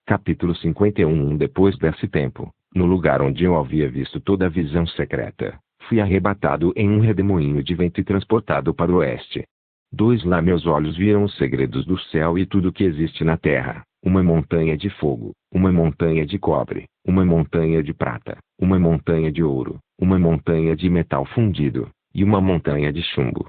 Capítulo 51. Depois desse tempo, no lugar onde eu havia visto toda a visão secreta, fui arrebatado em um redemoinho de vento e transportado para o oeste. 2. Lá meus olhos viram os segredos do céu e tudo que existe na terra, uma montanha de fogo, uma montanha de cobre, uma montanha de prata, uma montanha de ouro, uma montanha de metal fundido, e uma montanha de chumbo.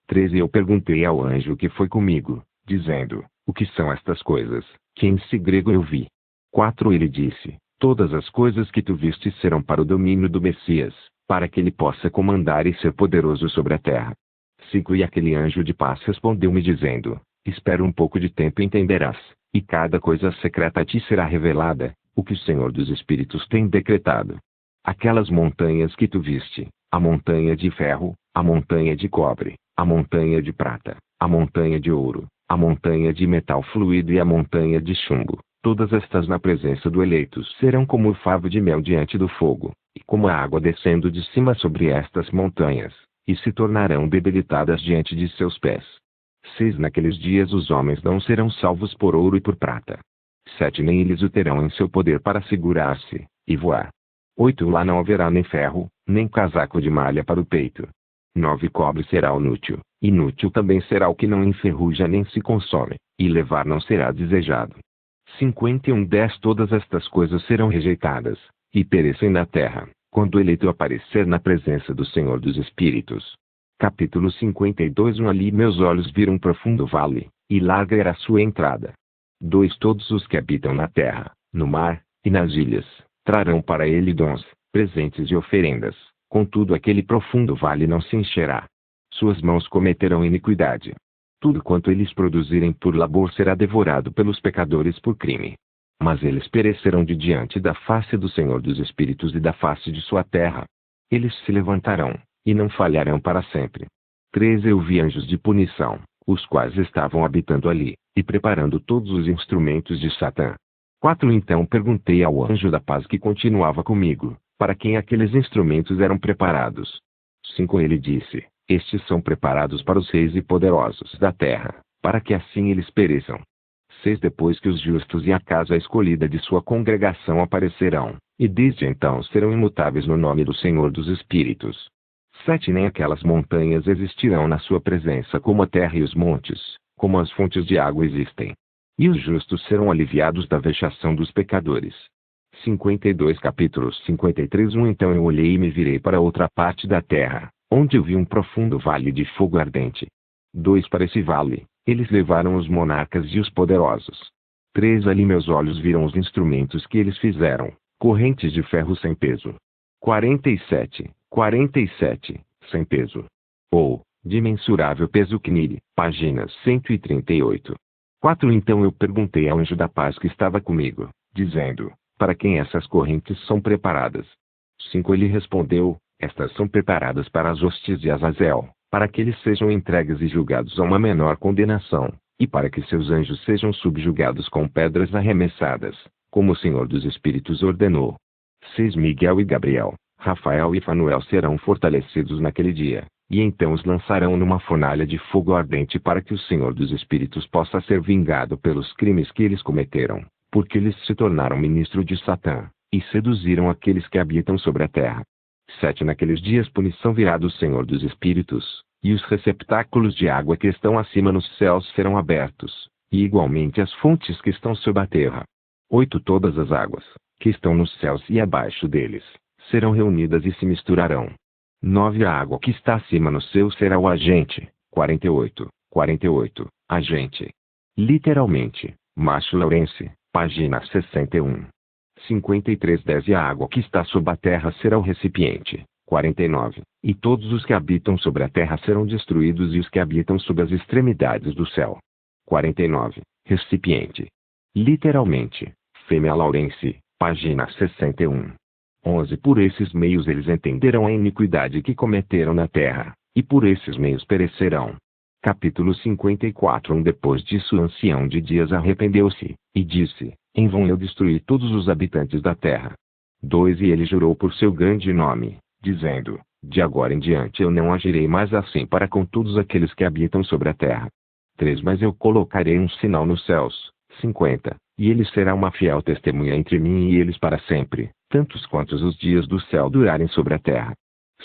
3. Eu perguntei ao anjo que foi comigo, dizendo, o que são estas coisas, que em grego eu vi? 4. Ele disse, todas as coisas que tu viste serão para o domínio do Messias, para que ele possa comandar e ser poderoso sobre a terra. 5. E aquele anjo de paz respondeu-me dizendo, espera um pouco de tempo e entenderás, e cada coisa secreta a ti será revelada, o que o Senhor dos Espíritos tem decretado. Aquelas montanhas que tu viste, a montanha de ferro, a montanha de cobre, a montanha de prata, a montanha de ouro, a montanha de metal fluido e a montanha de chumbo, todas estas na presença do eleito serão como o favo de mel diante do fogo, e como a água descendo de cima sobre estas montanhas, e se tornarão debilitadas diante de seus pés. 6. Naqueles dias os homens não serão salvos por ouro e por prata. 7. Nem eles o terão em seu poder para segurar-se, e voar. 8. Lá não haverá nem ferro, nem casaco de malha para o peito. 9. Cobre será inútil, inútil também será o que não enferruja nem se consome, e levar não será desejado. 51. 10. Todas estas coisas serão rejeitadas, e perecem na terra, quando o eleito aparecer na presença do Senhor dos Espíritos. Capítulo 52. Ali meus olhos viram um profundo vale, e larga era a sua entrada. 2. Todos os que habitam na terra, no mar, e nas ilhas, trarão para ele dons, presentes e oferendas, contudo aquele profundo vale não se encherá. Suas mãos cometerão iniquidade. Tudo quanto eles produzirem por labor será devorado pelos pecadores por crime. Mas eles perecerão de diante da face do Senhor dos Espíritos e da face de sua terra. Eles se levantarão, e não falharão para sempre. 13. Eu vi anjos de punição, os quais estavam habitando ali, e preparando todos os instrumentos de Satã. 4. Então perguntei ao anjo da paz que continuava comigo, para quem aqueles instrumentos eram preparados. 5. Ele disse, estes são preparados para os reis e poderosos da terra, para que assim eles pereçam. 6. Depois que os justos e a casa escolhida de sua congregação aparecerão, e desde então serão imutáveis no nome do Senhor dos Espíritos. 7. Nem aquelas montanhas existirão na sua presença como a terra e os montes, como as fontes de água existem. E os justos serão aliviados da vexação dos pecadores. 52. Capítulo 53. Então eu olhei e me virei para outra parte da terra, onde eu vi um profundo vale de fogo ardente. 2. Para esse vale, eles levaram os monarcas e os poderosos. 3. Ali meus olhos viram os instrumentos que eles fizeram, correntes de ferro sem peso. 47. Sem peso. Ou, de mensurável peso Kniri, páginas 138. 4. Então eu perguntei ao anjo da paz que estava comigo, dizendo, para quem essas correntes são preparadas? 5. Ele respondeu, estas são preparadas para as hostes de Azazel, para que eles sejam entregues e julgados a uma menor condenação, e para que seus anjos sejam subjugados com pedras arremessadas, como o Senhor dos Espíritos ordenou. 6. Miguel e Gabriel, Rafael e Fanuel serão fortalecidos naquele dia, e então os lançarão numa fornalha de fogo ardente para que o Senhor dos Espíritos possa ser vingado pelos crimes que eles cometeram, porque eles se tornaram ministro de Satã, e seduziram aqueles que habitam sobre a terra. 7. Naqueles dias punição virá do Senhor dos Espíritos, e os receptáculos de água que estão acima nos céus serão abertos, e igualmente as fontes que estão sob a terra. 8. Todas as águas, que estão nos céus e abaixo deles, serão reunidas e se misturarão. 9. A água que está acima no céu será o agente. 48. Agente. Literalmente, Márcio Laurence, página 61. 53. 10. E a água que está sob a terra será o recipiente. 49. E todos os que habitam sobre a terra serão destruídos e os que habitam sob as extremidades do céu. 49. Recipiente. Literalmente, Fêmea Laurence, página 61. 11. Por esses meios eles entenderão a iniquidade que cometeram na terra, e por esses meios perecerão. Capítulo 54. Depois disso o ancião de dias arrependeu-se, e disse, em vão eu destruí todos os habitantes da terra. 2. E ele jurou por seu grande nome, dizendo, de agora em diante eu não agirei mais assim para com todos aqueles que habitam sobre a terra. 3. Mas eu colocarei um sinal nos céus. 50. E ele será uma fiel testemunha entre mim e eles para sempre, tantos quantos os dias do céu durarem sobre a terra.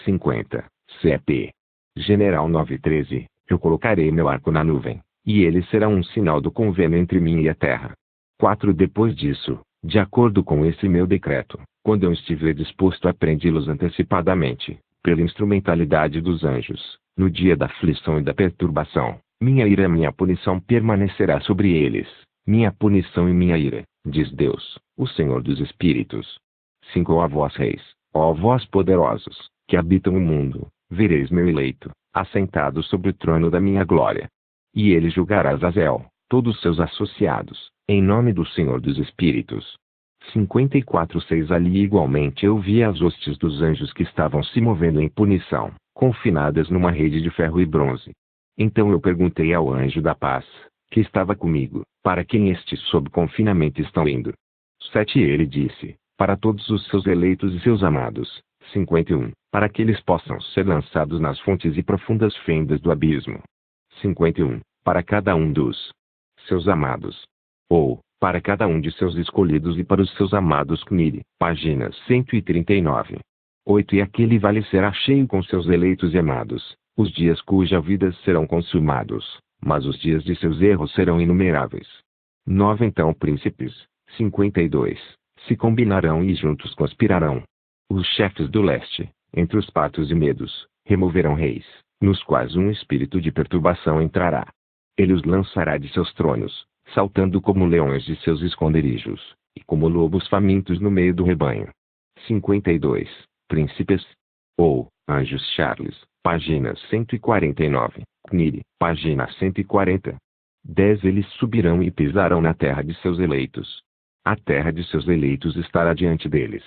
50. CEP. General 913. Eu colocarei meu arco na nuvem, e ele será um sinal do convênio entre mim e a terra. 4. Depois disso, de acordo com esse meu decreto, quando eu estiver disposto a prendi-los antecipadamente, pela instrumentalidade dos anjos, no dia da aflição e da perturbação, minha ira e minha punição permanecerá sobre eles, minha punição e minha ira, diz Deus, o Senhor dos Espíritos. 5. Ó vós reis, ó vós poderosos, que habitam o mundo, vereis meu eleito, assentado sobre o trono da minha glória. E ele julgará Azazel, todos seus associados, em nome do Senhor dos Espíritos. 54:6 Ali igualmente eu vi as hostes dos anjos que estavam se movendo em punição, confinadas numa rede de ferro e bronze. Então eu perguntei ao anjo da paz, que estava comigo, para quem estes sob confinamento estão indo. 7 Ele disse, para todos os seus eleitos e seus amados. 51 Para que eles possam ser lançados nas fontes e profundas fendas do abismo. 51 Para cada um dos seus amados. Ou, para cada um de seus escolhidos e para os seus amados Kniri. Página 139. 8 E aquele vale será cheio com seus eleitos e amados, os dias cuja vida serão consumados, mas os dias de seus erros serão inumeráveis. 9 Então príncipes, 52, se combinarão e juntos conspirarão. Os chefes do leste, entre os patos e medos, removerão reis, nos quais um espírito de perturbação entrará. Ele os lançará de seus tronos, saltando como leões de seus esconderijos, e como lobos famintos no meio do rebanho. 52. Príncipes. Ou, Anjos Charles, página 149, Kniri, página 140. 10 Eles subirão e pisarão na terra de seus eleitos. A terra de seus eleitos estará diante deles.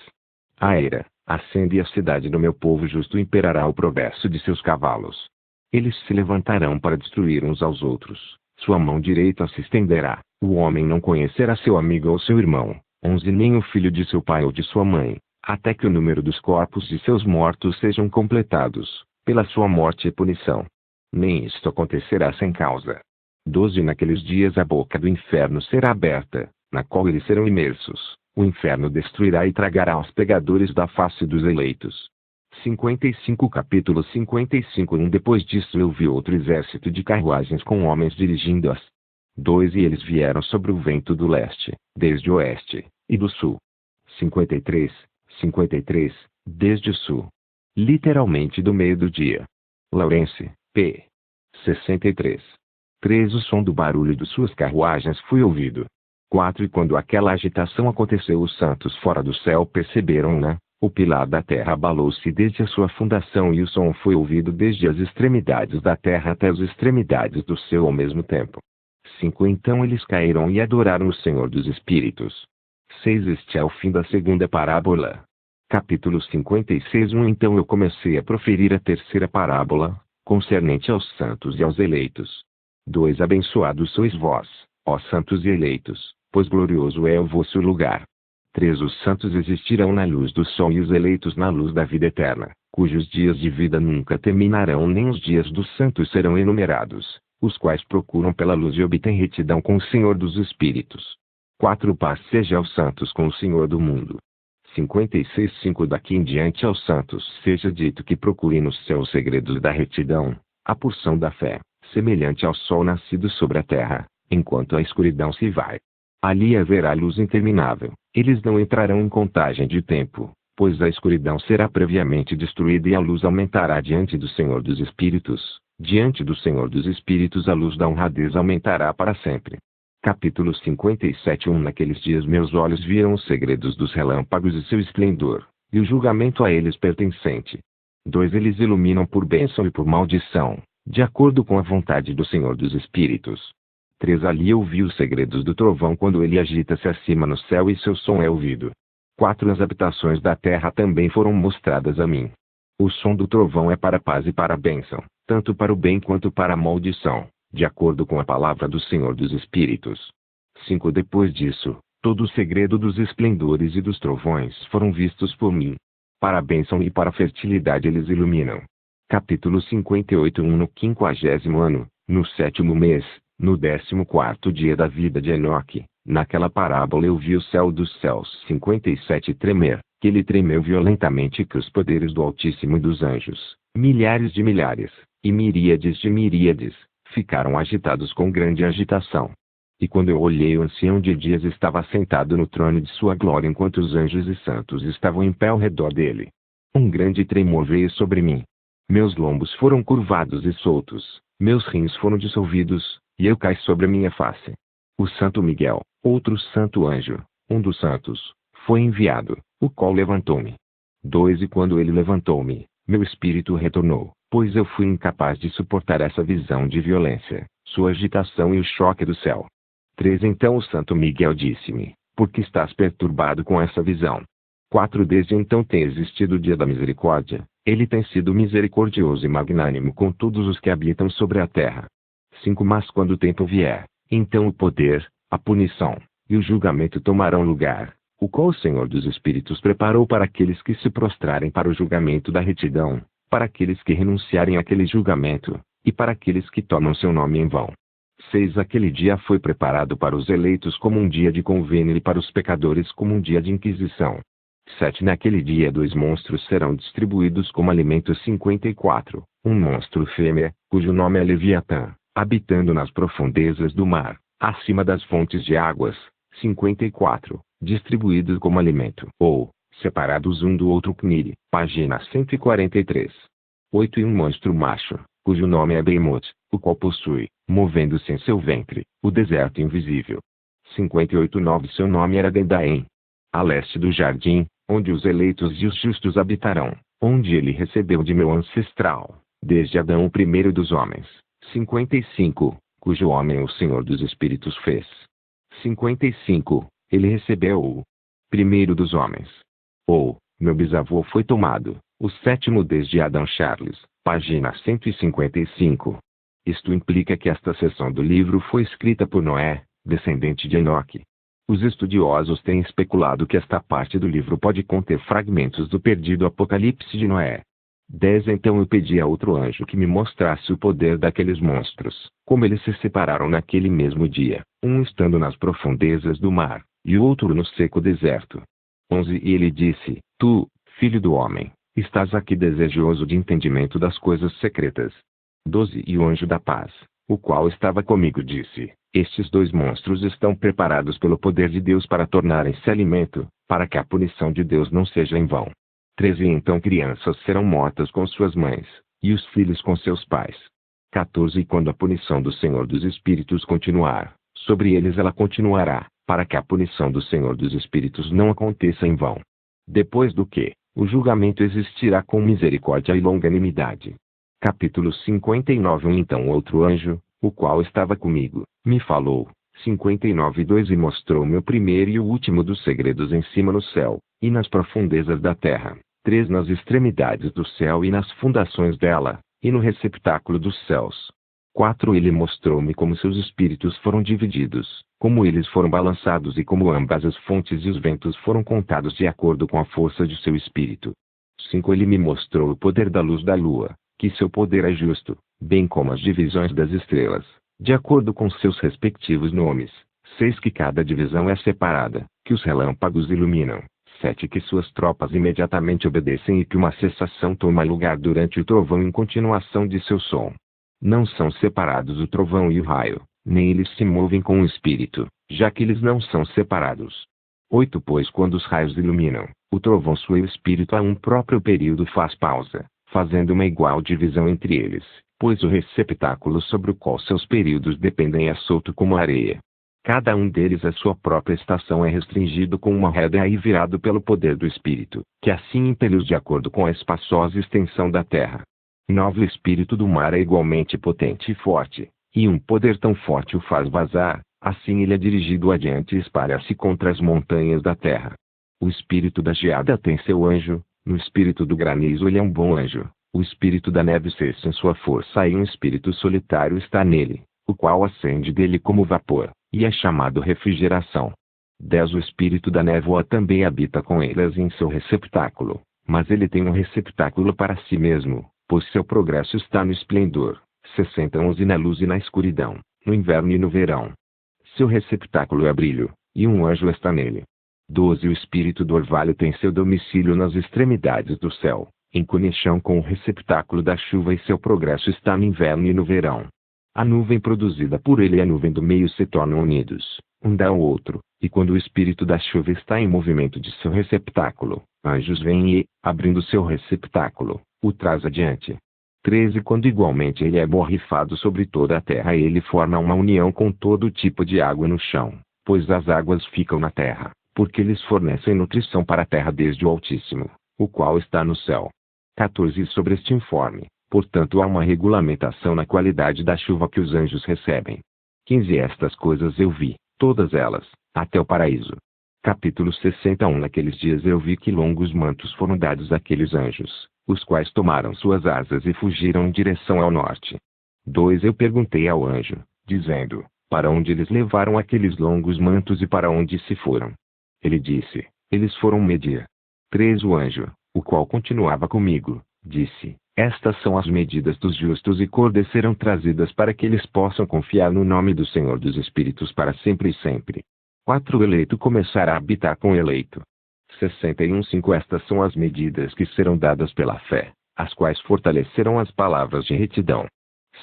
A era, acende e a cidade do meu povo justo imperará o progresso de seus cavalos. Eles se levantarão para destruir uns aos outros. Sua mão direita se estenderá. O homem não conhecerá seu amigo ou seu irmão, 11 nem o filho de seu pai ou de sua mãe, até que o número dos corpos de seus mortos sejam completados, pela sua morte e punição. Nem isto acontecerá sem causa. 12 Naqueles dias a boca do inferno será aberta, na qual eles serão imersos. O inferno destruirá e tragará os pegadores da face dos eleitos. 55 Capítulo 55 Depois disso eu vi outro exército de carruagens com homens dirigindo-as. 2 E eles vieram sobre o vento do leste, desde o oeste, e do sul. 53, desde o sul. Literalmente do meio do dia. Lawrence, p. 63. 3 O som do barulho de suas carruagens foi ouvido. 4 E quando aquela agitação aconteceu os santos fora do céu perceberam-na. O pilar da terra abalou-se desde a sua fundação e o som foi ouvido desde as extremidades da terra até as extremidades do céu ao mesmo tempo. 5 Então eles caíram e adoraram o Senhor dos Espíritos. 6 Este é o fim da segunda parábola. Capítulo 56 Então eu comecei a proferir a terceira parábola, concernente aos santos e aos eleitos. 2 Abençoados sois vós, ó santos e eleitos, pois glorioso é o vosso lugar. 3 Os santos existirão na luz do sol e os eleitos na luz da vida eterna, cujos dias de vida nunca terminarão nem os dias dos santos serão enumerados, os quais procuram pela luz e obtêm retidão com o Senhor dos Espíritos. 4 Paz seja aos santos com o Senhor do mundo. 56 5 Daqui em diante aos santos seja dito que procurem no céu os segredos da retidão, a porção da fé, semelhante ao sol nascido sobre a terra, enquanto a escuridão se vai. Ali haverá luz interminável. Eles não entrarão em contagem de tempo, pois a escuridão será previamente destruída e a luz aumentará diante do Senhor dos Espíritos. Diante do Senhor dos Espíritos a luz da honradez aumentará para sempre. Capítulo 57 Naqueles dias meus olhos viram os segredos dos relâmpagos e seu esplendor, e o julgamento a eles pertencente. 2 Eles iluminam por bênção e por maldição, de acordo com a vontade do Senhor dos Espíritos. 3 Ali eu vi os segredos do trovão quando ele agita-se acima no céu e seu som é ouvido. 4 As habitações da terra também foram mostradas a mim. O som do trovão é para a paz e para a bênção, tanto para o bem quanto para a maldição, de acordo com a palavra do Senhor dos Espíritos. 5 Depois disso, todo o segredo dos esplendores e dos trovões foram vistos por mim. Para a bênção e para a fertilidade eles iluminam. Capítulo 58 No 50º ano, no 7º mês, no 14º dia da vida de Enoque, Naquela parábola eu vi o céu dos céus 57 tremer, que ele tremeu violentamente e que os poderes do Altíssimo e dos anjos, milhares de milhares, e miríades de miríades, ficaram agitados com grande agitação. E quando eu olhei, o ancião de dias estava sentado no trono de sua glória enquanto os anjos e santos estavam em pé ao redor dele. Um grande tremor veio sobre mim. Meus lombos foram curvados e soltos, meus rins foram dissolvidos, e eu caí sobre a minha face. O Santo Miguel, outro santo anjo, um dos santos, foi enviado, o qual levantou-me. 2 E quando ele levantou-me, meu espírito retornou, pois eu fui incapaz de suportar essa visão de violência, sua agitação e o choque do céu. 3 Então o Santo Miguel disse-me: por que estás perturbado com essa visão? 4 Desde então tem existido o dia da misericórdia, ele tem sido misericordioso e magnânimo com todos os que habitam sobre a terra. 5 Mas quando o tempo vier, então o poder, a punição, e o julgamento tomarão lugar, o qual o Senhor dos Espíritos preparou para aqueles que se prostrarem para o julgamento da retidão, para aqueles que renunciarem àquele julgamento, e para aqueles que tomam seu nome em vão. 6 Aquele dia foi preparado para os eleitos como um dia de convênio e para os pecadores como um dia de inquisição. 7 Naquele dia 2 monstros serão distribuídos como alimento 54, um monstro fêmea, cujo nome é Leviatã, habitando nas profundezas do mar, acima das fontes de águas, 54, distribuídos como alimento, ou, separados um do outro. CNIL, página 143. 8 E um monstro macho, cujo nome é Behemoth, o qual possui, movendo-se em seu ventre, o deserto invisível. 58 9 Seu nome era Dedaim. A leste do jardim, onde os eleitos e os justos habitarão, onde ele recebeu de meu ancestral, desde Adão o primeiro dos homens. 55, cujo homem o Senhor dos Espíritos fez. 55, ele recebeu o primeiro dos homens. Ou, meu bisavô foi tomado, o sétimo desde Adão. Charles, página 155. Isto implica que esta seção do livro foi escrita por Noé, descendente de Enoque. Os estudiosos têm especulado que esta parte do livro pode conter fragmentos do perdido Apocalipse de Noé. 10 Então eu pedi a outro anjo que me mostrasse o poder daqueles monstros, como eles se separaram naquele mesmo dia, um estando nas profundezas do mar, e o outro no seco deserto. 11 E ele disse: tu, filho do homem, estás aqui desejoso de entendimento das coisas secretas. 12 E o anjo da paz, o qual estava comigo, disse: estes 2 monstros estão preparados pelo poder de Deus para tornarem-se alimento, para que a punição de Deus não seja em vão. 13 Então crianças serão mortas com suas mães, e os filhos com seus pais. 14 E quando a punição do Senhor dos Espíritos continuar, sobre eles ela continuará, para que a punição do Senhor dos Espíritos não aconteça em vão. Depois do que, o julgamento existirá com misericórdia e longanimidade. Capítulo 59 Então outro anjo, o qual estava comigo, me falou. 59 2 E mostrou-me o primeiro e o último dos segredos em cima no céu, e nas profundezas da terra. 3 Nas extremidades do céu e nas fundações dela, e no receptáculo dos céus. 4 Ele mostrou-me como seus espíritos foram divididos, como eles foram balançados e como ambas as fontes e os ventos foram contados de acordo com a força de seu espírito. 5 Ele me mostrou o poder da luz da lua, que seu poder é justo, bem como as divisões das estrelas, de acordo com seus respectivos nomes. 6 Que cada divisão é separada, que os relâmpagos iluminam. 7 Que suas tropas imediatamente obedecem e que uma cessação toma lugar durante o trovão em continuação de seu som. Não são separados o trovão e o raio, nem eles se movem com o espírito, já que eles não são separados. 8 Pois quando os raios iluminam, o trovão e o espírito a um próprio período faz pausa, fazendo uma igual divisão entre eles, pois o receptáculo sobre o qual seus períodos dependem é solto como areia. Cada um deles à sua própria estação é restringido com uma rédea e virado pelo poder do espírito, que assim impele-os de acordo com a espaçosa extensão da terra. 9 O espírito do mar é igualmente potente e forte, e um poder tão forte o faz vazar, assim ele é dirigido adiante e espalha-se contra as montanhas da terra. O espírito da geada tem seu anjo, no espírito do granizo ele é um bom anjo, o espírito da neve cessa em sua força e um espírito solitário está nele, o qual ascende dele como vapor, e é chamado refrigeração. 10 O espírito da névoa também habita com eles em seu receptáculo, mas ele tem um receptáculo para si mesmo, pois seu progresso está no esplendor. 60 11 Na luz e na escuridão, no inverno e no verão. Seu receptáculo é brilho, e um anjo está nele. 12 O espírito do orvalho tem seu domicílio nas extremidades do céu, em conexão com o receptáculo da chuva, e seu progresso está no inverno e no verão. A nuvem produzida por ele e a nuvem do meio se tornam unidos, um dá ao outro, e quando o espírito da chuva está em movimento de seu receptáculo, anjos vêm e, abrindo seu receptáculo, o traz adiante. 13 Quando igualmente ele é borrifado sobre toda a terra, ele forma uma união com todo tipo de água no chão, pois as águas ficam na terra, porque eles fornecem nutrição para a terra desde o Altíssimo, o qual está no céu. 14 Sobre este informe, portanto, há uma regulamentação na qualidade da chuva que os anjos recebem. 15 Estas coisas eu vi, todas elas, até o paraíso. Capítulo 61 Naqueles dias eu vi que longos mantos foram dados àqueles anjos, os quais tomaram suas asas e fugiram em direção ao norte. 2 Eu perguntei ao anjo, dizendo, para onde eles levaram aqueles longos mantos e para onde se foram? Ele disse, eles foram medir. 3 O anjo, o qual continuava comigo, disse, estas são as medidas dos justos e cor serão trazidas para que eles possam confiar no nome do Senhor dos Espíritos para sempre e sempre. 4 O eleito começará a habitar com o eleito. 61:5 Estas são as medidas que serão dadas pela fé, as quais fortalecerão as palavras de retidão.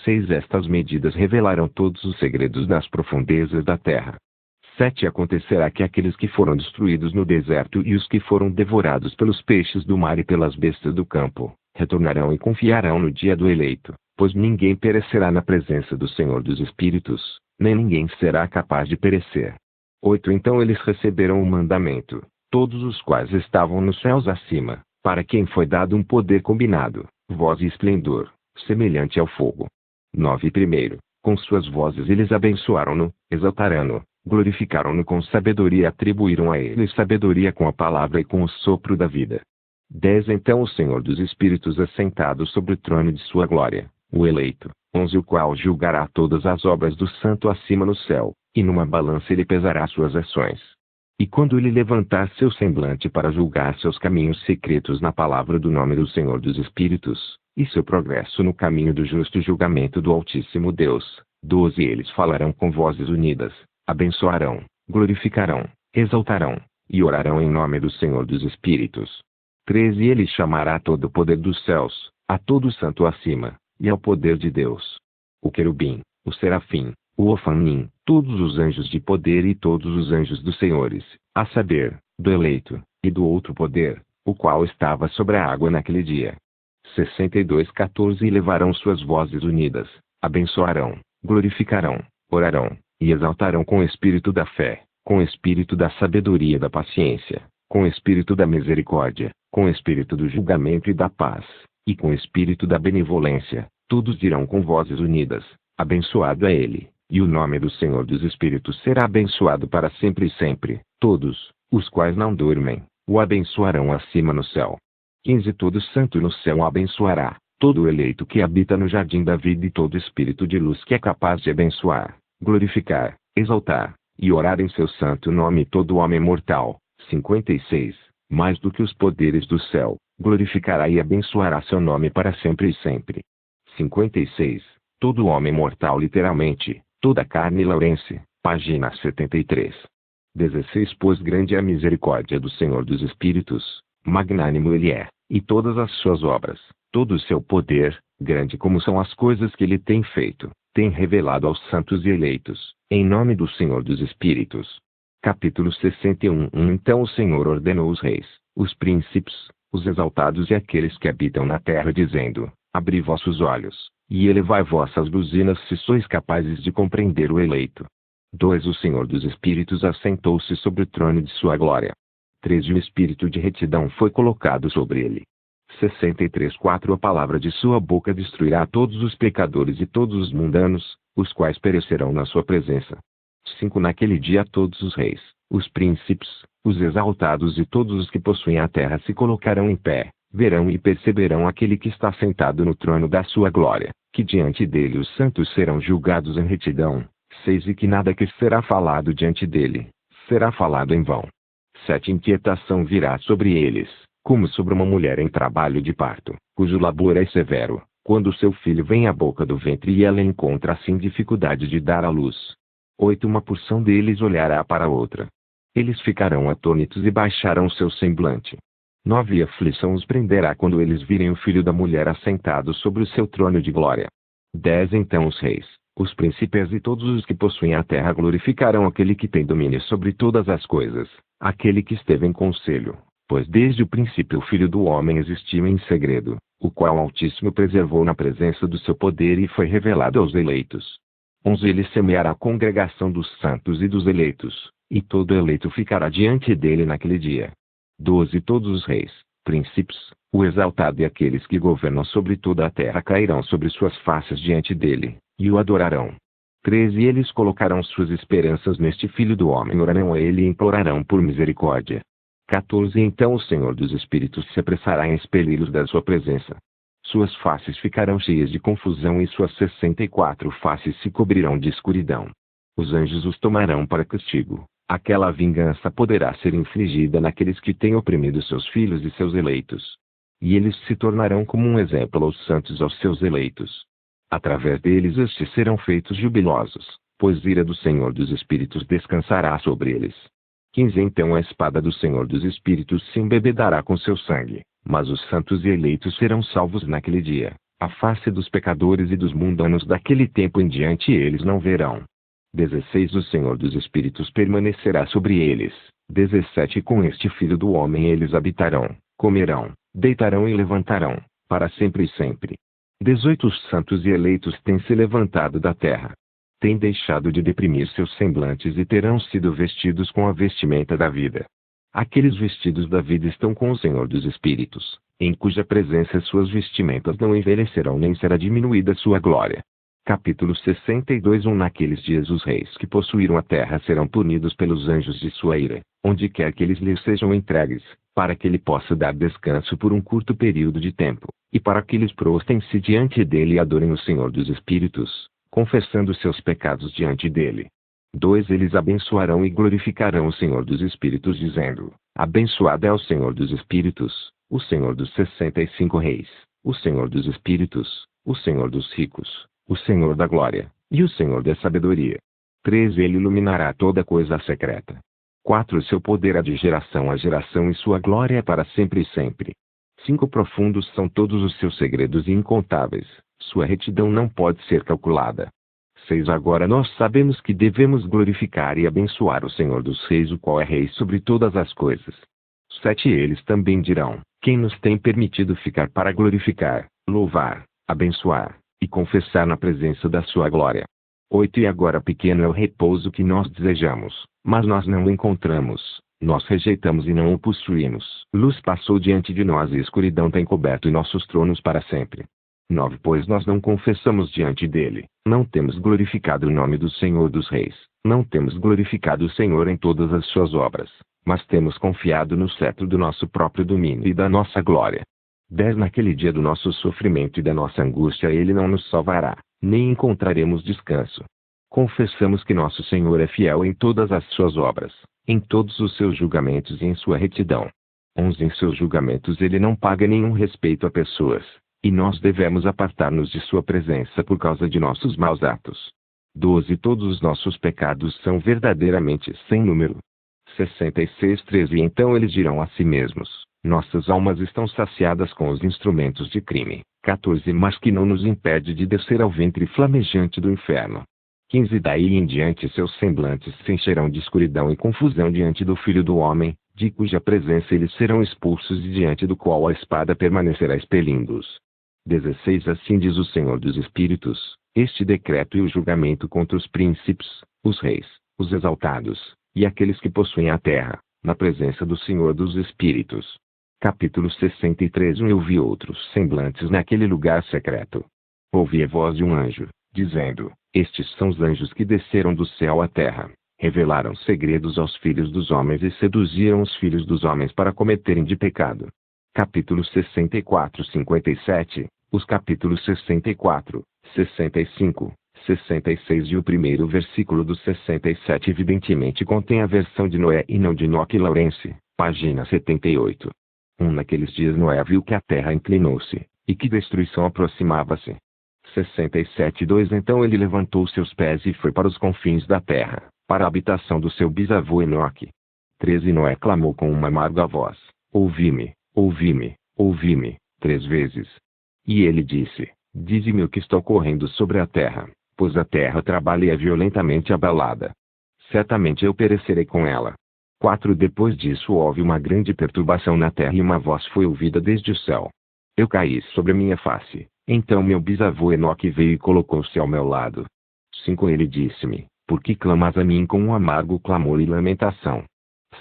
6 Estas medidas revelarão todos os segredos das profundezas da terra. 7 Acontecerá que aqueles que foram destruídos no deserto e os que foram devorados pelos peixes do mar e pelas bestas do campo, retornarão e confiarão no dia do eleito, pois ninguém perecerá na presença do Senhor dos Espíritos, nem ninguém será capaz de perecer. 8 Então eles receberam o mandamento, todos os quais estavam nos céus acima, para quem foi dado um poder combinado, voz e esplendor, semelhante ao fogo. 9 Primeiro, com suas vozes eles abençoaram-no, exaltaram-no, glorificaram-no com sabedoria e atribuíram a ele sabedoria com a palavra e com o sopro da vida. 10 Então o Senhor dos Espíritos assentado sobre o trono de sua glória, o eleito. 11 O qual julgará todas as obras do santo acima no céu, e numa balança ele pesará suas ações. E quando ele levantar seu semblante para julgar seus caminhos secretos na palavra do nome do Senhor dos Espíritos, e seu progresso no caminho do justo julgamento do Altíssimo Deus. 12 Eles falarão com vozes unidas, abençoarão, glorificarão, exaltarão, e orarão em nome do Senhor dos Espíritos. 13 Ele chamará todo o poder dos céus, a todo o santo acima, e ao poder de Deus. O querubim, o serafim, o ofanim, todos os anjos de poder e todos os anjos dos senhores, a saber, do eleito, e do outro poder, o qual estava sobre a água naquele dia. 62:14 E levarão suas vozes unidas, abençoarão, glorificarão, orarão, e exaltarão com o espírito da fé, com o espírito da sabedoria e da paciência, com o espírito da misericórdia, com o espírito do julgamento e da paz, e com o espírito da benevolência. Todos dirão com vozes unidas, abençoado é ele, e o nome do Senhor dos Espíritos será abençoado para sempre e sempre. Todos, os quais não dormem, o abençoarão acima no céu. 15 Todo santo no céu o abençoará, todo eleito que habita no jardim da vida e todo espírito de luz que é capaz de abençoar, glorificar, exaltar, e orar em seu santo nome todo homem mortal. 56 Mais do que os poderes do céu, glorificará e abençoará seu nome para sempre e sempre. 56 Todo homem mortal literalmente, toda carne laurense, página 73. 16 Pois grande é a misericórdia do Senhor dos Espíritos, magnânimo ele é, e todas as suas obras, todo o seu poder, grande como são as coisas que ele tem feito, tem revelado aos santos e eleitos, em nome do Senhor dos Espíritos. Capítulo 61 Então o Senhor ordenou os reis, os príncipes, os exaltados e aqueles que habitam na terra, dizendo, abri vossos olhos, e elevai vossas buzinas se sois capazes de compreender o eleito. 2 O Senhor dos Espíritos assentou-se sobre o trono de sua glória. 13 O espírito de retidão foi colocado sobre ele. 63:4 A palavra de sua boca destruirá todos os pecadores e todos os mundanos, os quais perecerão na sua presença. 5 Naquele dia todos os reis, os príncipes, os exaltados e todos os que possuem a terra se colocarão em pé, verão e perceberão aquele que está sentado no trono da sua glória, que diante dele os santos serão julgados em retidão. 6 E que nada que será falado diante dele, será falado em vão. 7 Inquietação virá sobre eles, como sobre uma mulher em trabalho de parto, cujo labor é severo, quando seu filho vem à boca do ventre e ela encontra assim dificuldade de dar à luz. 8 Uma porção deles olhará para a outra. Eles ficarão atônitos e baixarão seu semblante. 9 E aflição os prenderá quando eles virem o filho da mulher assentado sobre o seu trono de glória. 10 Então os reis, os príncipes e todos os que possuem a terra glorificarão aquele que tem domínio sobre todas as coisas, aquele que esteve em conselho, pois desde o princípio o Filho do Homem existiu em segredo, o qual o Altíssimo preservou na presença do seu poder e foi revelado aos eleitos. 11 Ele semeará a congregação dos santos e dos eleitos, e todo eleito ficará diante dele naquele dia. 12 Todos os reis, príncipes, o exaltado e aqueles que governam sobre toda a terra cairão sobre suas faces diante dele, e o adorarão. 13 Eles colocarão suas esperanças neste Filho do Homem, orarão a ele e implorarão por misericórdia. 14 Então o Senhor dos Espíritos se apressará em expeli-los da sua presença. Suas faces ficarão cheias de confusão e suas 64 faces se cobrirão de escuridão. Os anjos os tomarão para castigo. Aquela vingança poderá ser infligida naqueles que têm oprimido seus filhos e seus eleitos. E eles se tornarão como um exemplo aos santos, aos seus eleitos. Através deles estes serão feitos jubilosos, pois a ira do Senhor dos Espíritos descansará sobre eles. 15 Então a espada do Senhor dos Espíritos se embebedará com seu sangue, mas os santos e eleitos serão salvos naquele dia. A face dos pecadores e dos mundanos daquele tempo em diante eles não verão. 16 O Senhor dos Espíritos permanecerá sobre eles. 17 Com este Filho do Homem eles habitarão, comerão, deitarão e levantarão, para sempre e sempre. 18 Os santos e eleitos têm se levantado da terra. Têm deixado de deprimir seus semblantes e terão sido vestidos com a vestimenta da vida. Aqueles vestidos da vida estão com o Senhor dos Espíritos, em cuja presença suas vestimentas não envelhecerão nem será diminuída sua glória. Capítulo 62 Naqueles dias os reis que possuíram a terra serão punidos pelos anjos de sua ira, onde quer que eles lhes sejam entregues, para que ele possa dar descanso por um curto período de tempo, e para que eles prostem-se diante dele e adorem o Senhor dos Espíritos, confessando seus pecados diante dele. 2 Eles abençoarão e glorificarão o Senhor dos Espíritos dizendo: Abençoado é o Senhor dos Espíritos, o Senhor dos 65 reis, o Senhor dos Espíritos, o Senhor dos ricos, o Senhor da glória, e o Senhor da sabedoria. 3 Ele iluminará toda coisa secreta. 4 Seu poder é de geração a geração e sua glória é para sempre e sempre. 5 Profundos são todos os seus segredos e incontáveis, sua retidão não pode ser calculada. 6 Agora nós sabemos que devemos glorificar e abençoar o Senhor dos Reis, o qual é Rei sobre todas as coisas. 7 Eles também dirão: Quem nos tem permitido ficar para glorificar, louvar, abençoar e confessar na presença da sua glória. 8 E agora pequeno é o repouso que nós desejamos, mas nós não o encontramos, nós rejeitamos e não o possuímos. Luz passou diante de nós e escuridão tem coberto nossos tronos para sempre. 9 Pois nós não confessamos diante dele, não temos glorificado o nome do Senhor dos Reis, não temos glorificado o Senhor em todas as suas obras, mas temos confiado no cetro do nosso próprio domínio e da nossa glória. 10 Naquele dia do nosso sofrimento e da nossa angústia ele não nos salvará, nem encontraremos descanso. Confessamos que nosso Senhor é fiel em todas as suas obras, em todos os seus julgamentos e em sua retidão. 11 Em seus julgamentos ele não paga nenhum respeito a pessoas, e nós devemos apartar-nos de sua presença por causa de nossos maus atos. 12 Todos os nossos pecados são verdadeiramente sem número. 66 13 Então eles dirão a si mesmos: Nossas almas estão saciadas com os instrumentos de crime. 14 Mas que não nos impede de descer ao ventre flamejante do inferno. 15 Daí em diante seus semblantes se encherão de escuridão e confusão diante do Filho do Homem, de cuja presença eles serão expulsos e diante do qual a espada permanecerá expelindo-os. 16 Assim diz o Senhor dos Espíritos: Este decreto e o julgamento contra os príncipes, os reis, os exaltados, e aqueles que possuem a terra, na presença do Senhor dos Espíritos. Capítulo 63 Eu vi outros semblantes naquele lugar secreto. Ouvi a voz de um anjo, dizendo: Estes são os anjos que desceram do céu à terra, revelaram segredos aos filhos dos homens e seduziram os filhos dos homens para cometerem de pecado. Capítulo 64 57 Os capítulos 64, 65, 66 e o primeiro versículo do 67 evidentemente contém a versão de Noé e não de Enoque Lawrence, página 78. Naqueles dias Noé viu que a terra inclinou-se, e que destruição aproximava-se. 67:2 Então ele levantou seus pés e foi para os confins da terra, para a habitação do seu bisavô Enoque. 13 Noé clamou com uma amarga voz: ouvi-me, ouvi-me, ouvi-me, 3 vezes. E ele disse: dize-me o que está ocorrendo sobre a terra, pois a terra trabalha e é violentamente abalada. Certamente eu perecerei com ela. 4 Depois disso houve uma grande perturbação na terra e uma voz foi ouvida desde o céu. Eu caí sobre a minha face. Então meu bisavô Enoque veio e colocou-se ao meu lado. 5 Ele disse-me: por que clamas a mim com um amargo clamor e lamentação?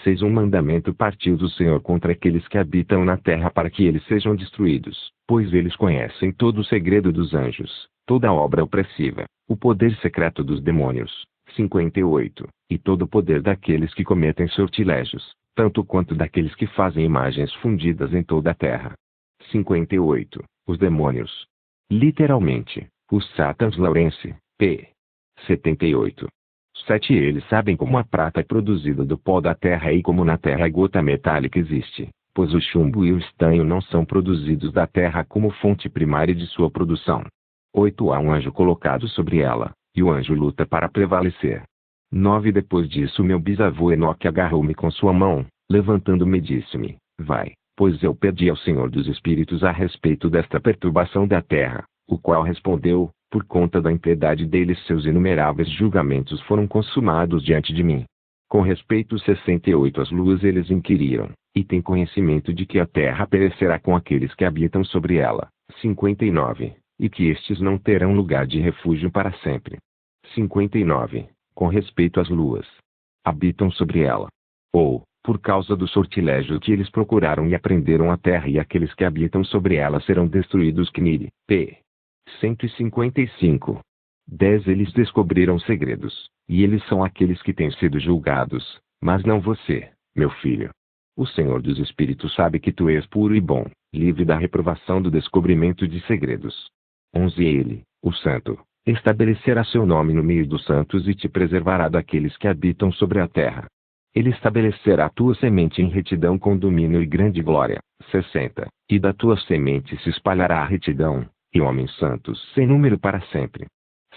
6 Um mandamento partiu do Senhor contra aqueles que habitam na terra para que eles sejam destruídos, pois eles conhecem todo o segredo dos anjos, toda a obra opressiva, o poder secreto dos demônios. 58 E todo o poder daqueles que cometem sortilégios, tanto quanto daqueles que fazem imagens fundidas em toda a terra. 58 Os demônios. Literalmente, os Satãs Lawrence, p. 78. 7 Eles sabem como a prata é produzida do pó da terra e como na terra a gota metálica existe, pois o chumbo e o estanho não são produzidos da terra como fonte primária de sua produção. 8 Há um anjo colocado sobre ela, e o anjo luta para prevalecer. 9 Depois disso meu bisavô Enoque agarrou-me com sua mão, levantando-me e disse-me: vai, pois eu pedi ao Senhor dos Espíritos a respeito desta perturbação da terra, o qual respondeu: por conta da impiedade deles seus inumeráveis julgamentos foram consumados diante de mim. Com respeito 68 As luas eles inquiriram, e têm conhecimento de que a terra perecerá com aqueles que habitam sobre ela. 59 E que estes não terão lugar de refúgio para sempre. 59 Com respeito às luas. Habitam sobre ela. Ou, por causa do sortilégio que eles procuraram e aprenderam a terra e aqueles que habitam sobre ela serão destruídos. Kniri, p. 155. 10 Eles descobriram segredos, e eles são aqueles que têm sido julgados, mas não você, meu filho. O Senhor dos Espíritos sabe que tu és puro e bom, livre da reprovação do descobrimento de segredos. 11 Ele, o Santo, estabelecerá seu nome no meio dos santos e te preservará daqueles que habitam sobre a terra. Ele estabelecerá tua semente em retidão com domínio e grande glória. 60 E da tua semente se espalhará a retidão, e homens santos sem número para sempre.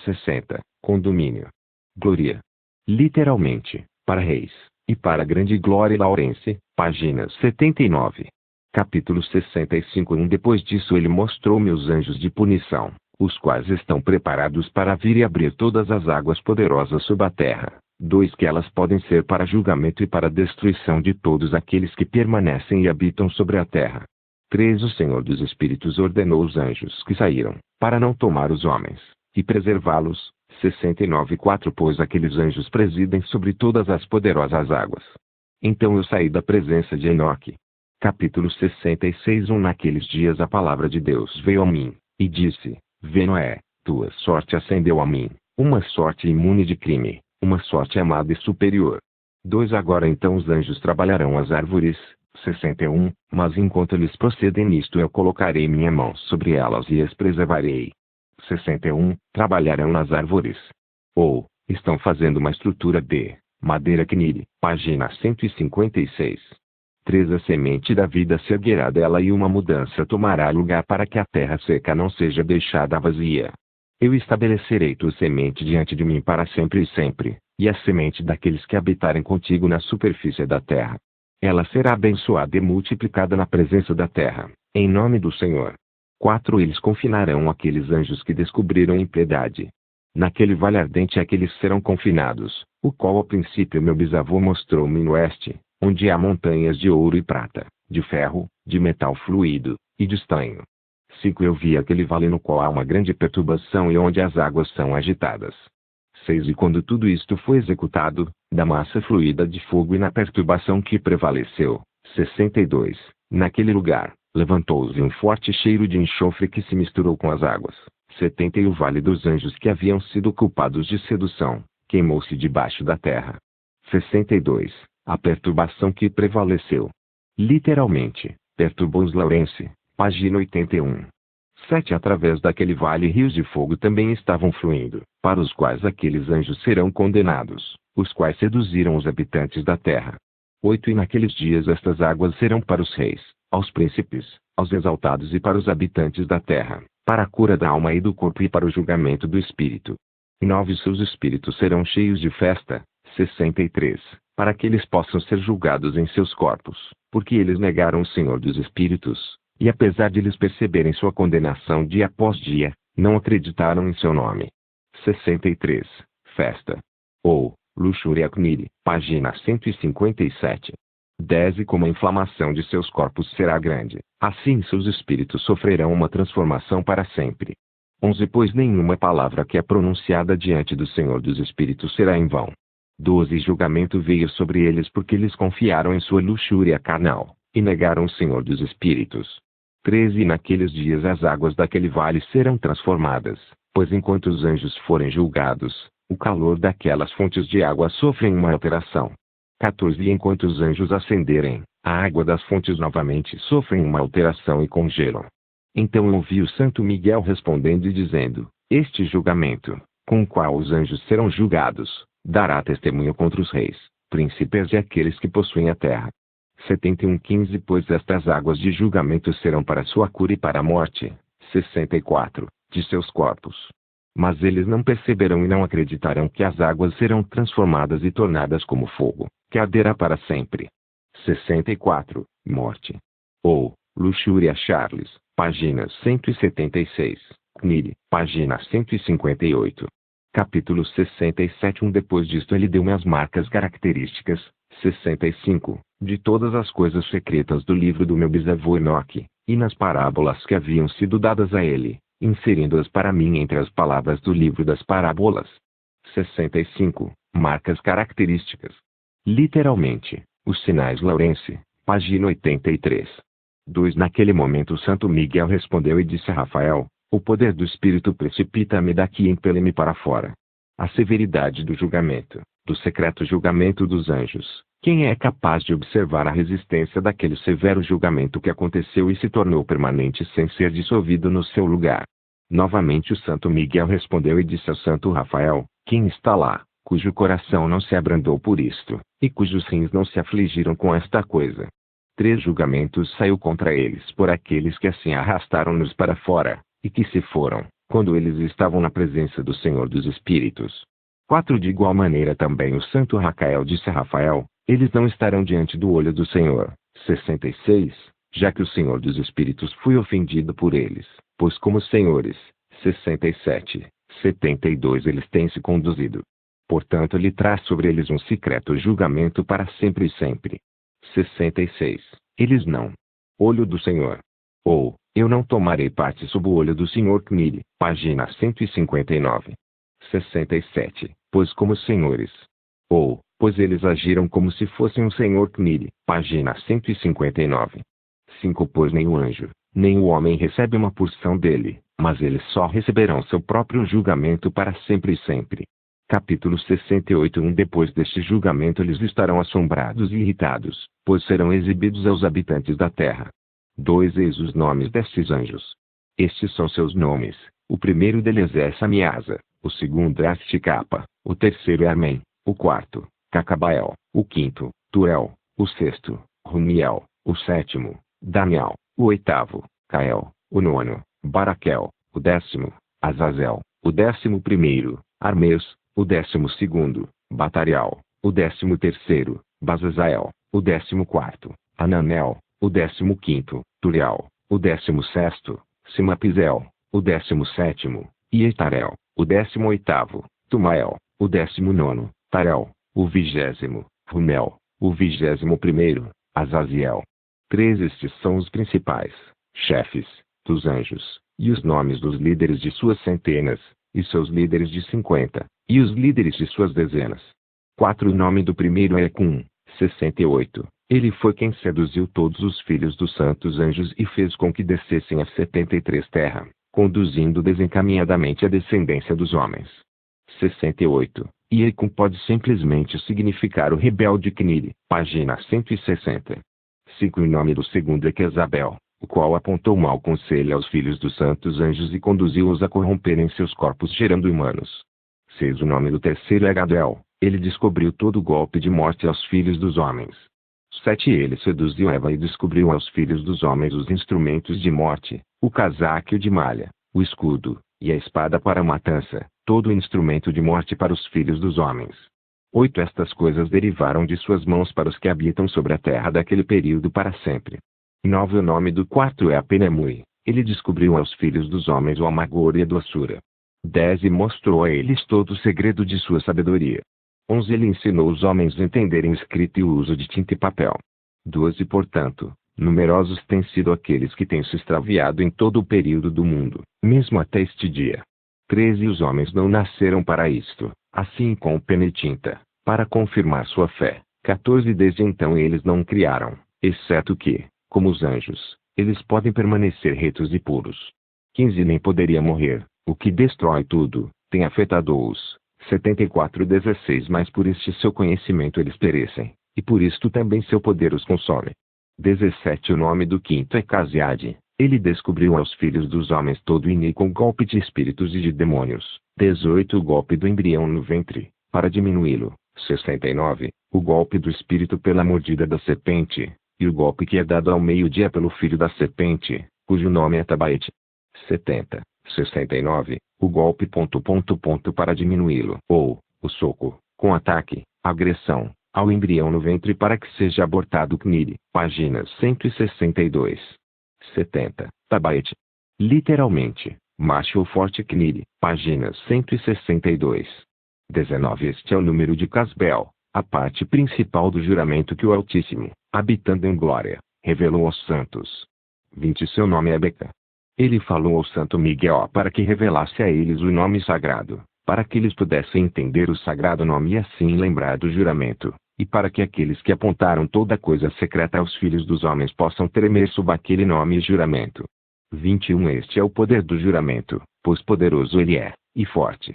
60 Com domínio. Glória. Literalmente, para reis, e para grande glória. Lawrence, páginas 79. Capítulo 65 Depois disso ele mostrou-me os anjos de punição, os quais estão preparados para vir e abrir todas as águas poderosas sob a terra. 2 Que elas podem ser para julgamento e para destruição de todos aqueles que permanecem e habitam sobre a terra. 3 O Senhor dos Espíritos ordenou os anjos que saíram, para não tomar os homens, e preservá-los. 69 4 Pois aqueles anjos presidem sobre todas as poderosas águas. Então eu saí da presença de Enoque. Capítulo 66 Naqueles dias a palavra de Deus veio a mim, e disse: vê Noé, tua sorte ascendeu a mim, uma sorte imune de crime, uma sorte amada e superior. 2 Agora então os anjos trabalharão as árvores. 61 Mas enquanto eles procedem nisto eu colocarei minha mão sobre elas e as preservarei. 61 Trabalharão nas árvores. Ou, estão fazendo uma estrutura de madeira. Kniri, página 156. 3 A semente da vida se erguerá dela e uma mudança tomará lugar para que a terra seca não seja deixada vazia. Eu estabelecerei tua semente diante de mim para sempre e sempre, e a semente daqueles que habitarem contigo na superfície da terra. Ela será abençoada e multiplicada na presença da terra, em nome do Senhor. 4 Eles confinarão aqueles anjos que descobriram impiedade. Naquele vale ardente aqueles serão confinados, o qual ao princípio meu bisavô mostrou-me no oeste, onde há montanhas de ouro e prata, de ferro, de metal fluido, e de estanho. 5 Eu vi aquele vale no qual há uma grande perturbação e onde as águas são agitadas. 6 E quando tudo isto foi executado, da massa fluida de fogo e na perturbação que prevaleceu, 62 Naquele lugar, levantou-se um forte cheiro de enxofre que se misturou com as águas. 70 E o vale dos anjos que haviam sido culpados de sedução, queimou-se debaixo da terra. 62 A perturbação que prevaleceu. Literalmente, perturbou-os. Lawrence, página 81. 7 Através daquele vale rios de fogo também estavam fluindo, para os quais aqueles anjos serão condenados, os quais seduziram os habitantes da terra. 8 E naqueles dias estas águas serão para os reis, aos príncipes, aos exaltados e para os habitantes da terra, para a cura da alma e do corpo e para o julgamento do espírito. 9 Seus espíritos serão cheios de festa. 63 Para que eles possam ser julgados em seus corpos, porque eles negaram o Senhor dos Espíritos, e apesar de eles perceberem sua condenação dia após dia, não acreditaram em seu nome. 63 Festa. Ou, Luxúria Kniri, página 157. 10 E como a inflamação de seus corpos será grande, assim seus espíritos sofrerão uma transformação para sempre. 11 Pois nenhuma palavra que é pronunciada diante do Senhor dos Espíritos será em vão. 12 Julgamento veio sobre eles porque eles confiaram em sua luxúria carnal, e negaram o Senhor dos Espíritos. 13 E naqueles dias as águas daquele vale serão transformadas, pois enquanto os anjos forem julgados, o calor daquelas fontes de água sofrem uma alteração. 14 E enquanto os anjos ascenderem, a água das fontes novamente sofrem uma alteração e congelam. Então eu ouvi o Santo Miguel respondendo e dizendo: Este julgamento, com o qual os anjos serão julgados, dará testemunho contra os reis, príncipes e aqueles que possuem a terra. 71:15 Pois estas águas de julgamento serão para sua cura e para a morte. 64 De seus corpos. Mas eles não perceberão e não acreditarão que as águas serão transformadas e tornadas como fogo, que arderá para sempre. 64 Morte. Ou, Luxúria Charles, página 176. Kniri, página 158. Capítulo 67 Depois disto ele deu-me as marcas características, 65, de todas as coisas secretas do livro do meu bisavô Enoque, e nas parábolas que haviam sido dadas a ele, inserindo-as para mim entre as palavras do livro das parábolas. 65, Marcas características. Literalmente, os sinais Laurence, página 83. 2 Naquele momento Santo Miguel respondeu e disse a Rafael: O poder do Espírito precipita-me daqui e impele-me para fora. A severidade do julgamento, do secreto julgamento dos anjos. Quem é capaz de observar a resistência daquele severo julgamento que aconteceu e se tornou permanente sem ser dissolvido no seu lugar? Novamente o Santo Miguel respondeu e disse ao Santo Rafael: Quem está lá, cujo coração não se abrandou por isto, e cujos rins não se afligiram com esta coisa? 3 Julgamentos saiu contra eles por aqueles que assim arrastaram-nos para fora, e que se foram, quando eles estavam na presença do Senhor dos Espíritos. 4 De igual maneira também o Santo Racael disse a Rafael: Eles não estarão diante do olho do Senhor. 66 Já que o Senhor dos Espíritos foi ofendido por eles, pois como senhores. 67 72 Eles têm se conduzido. Portanto ele traz sobre eles um secreto julgamento para sempre e sempre. 66 Eles não. Olho do Senhor. Ou, eu não tomarei parte sob o olho do Senhor Kniri, página 159. 67 Pois como senhores. Ou, pois eles agiram como se fossem o Senhor Kniri, página 159. 5 Pois nem o anjo, nem o homem recebe uma porção dele, mas eles só receberão seu próprio julgamento para sempre e sempre. Capítulo 68 Depois deste julgamento eles estarão assombrados e irritados, pois serão exibidos aos habitantes da terra. 2 Eis os nomes destes anjos. Estes são seus nomes: o primeiro deles é Samiasa, o segundo é Asticapa, o terceiro é Armen, o quarto, Cacabael, o quinto, Turel, o sexto, Rumiel, o sétimo, Daniel, o oitavo, Cael, o nono, Baraquel, o décimo, Azazel, o 11º, Armeus, o 12º, Batarial, o 13º, Bazazael, o 14º, Ananel, o 15º, Turial, o 16º, Simapizel, o 17º, Ietarel, o 18º, Tumael, o 19º, Tarel, o 20º, Rumel, o 21º, Azaziel. 3 Estes são os principais chefes dos anjos, e os nomes dos líderes de suas centenas, e seus líderes de 50, e os líderes de suas dezenas. 4 O nome do primeiro é Ecum, 68. Ele foi quem seduziu todos os filhos dos santos anjos e fez com que descessem a 73 terra, conduzindo desencaminhadamente a descendência dos homens. 68. E Ecum pode simplesmente significar o rebelde Kniri, página 160. 5 O nome do segundo é Quezabel, o qual apontou mau conselho aos filhos dos santos anjos e conduziu-os a corromperem seus corpos gerando humanos. 6 O nome do terceiro é Gadel, ele descobriu todo o golpe de morte aos filhos dos homens. 7 Ele seduziu Eva e descobriu aos filhos dos homens os instrumentos de morte, o casaco de malha, o escudo, e a espada para a matança, todo instrumento de morte para os filhos dos homens. 8 Estas coisas derivaram de suas mãos para os que habitam sobre a terra daquele período para sempre. 9 O nome do quarto é Apenemui. Ele descobriu aos filhos dos homens o amargor e a doçura. 10 E mostrou a eles todo o segredo de sua sabedoria. 11 Ele ensinou os homens a entenderem escrita e o uso de tinta e papel. 12 Portanto, numerosos têm sido aqueles que têm se extraviado em todo o período do mundo, mesmo até este dia. 13 Os homens não nasceram para isto, assim com pena e tinta, para confirmar sua fé. 14 Desde então eles não criaram, exceto que, como os anjos, eles podem permanecer retos e puros. 15 Nem poderia morrer, o que destrói tudo, tem afetado-os. 74:16 Mas por este seu conhecimento eles perecem, e por isto também seu poder os consome. 17 O nome do quinto é Casiade. Ele descobriu aos filhos dos homens todo o iníquo golpe de espíritos e de demônios. 18 O golpe do embrião no ventre, para diminuí-lo. 69 O golpe do espírito pela mordida da serpente, e o golpe que é dado ao meio-dia pelo filho da serpente, cujo nome é Tabaete. 70 69 O golpe ... para diminuí-lo. Ou, o soco, com ataque, agressão, ao embrião no ventre para que seja abortado. CNIL, páginas 162. 70 Tabaete. Literalmente, macho ou forte. CNIL, páginas 162. 19 Este é o número de Casbel, a parte principal do juramento que o Altíssimo, habitando em glória, revelou aos santos. 20 Seu nome é Beca. Ele falou ao Santo Miguel para que revelasse a eles o nome sagrado, para que eles pudessem entender o sagrado nome e assim lembrar do juramento, e para que aqueles que apontaram toda coisa secreta aos filhos dos homens possam tremer sob aquele nome e juramento. 21 Este é o poder do juramento, pois poderoso ele é, e forte.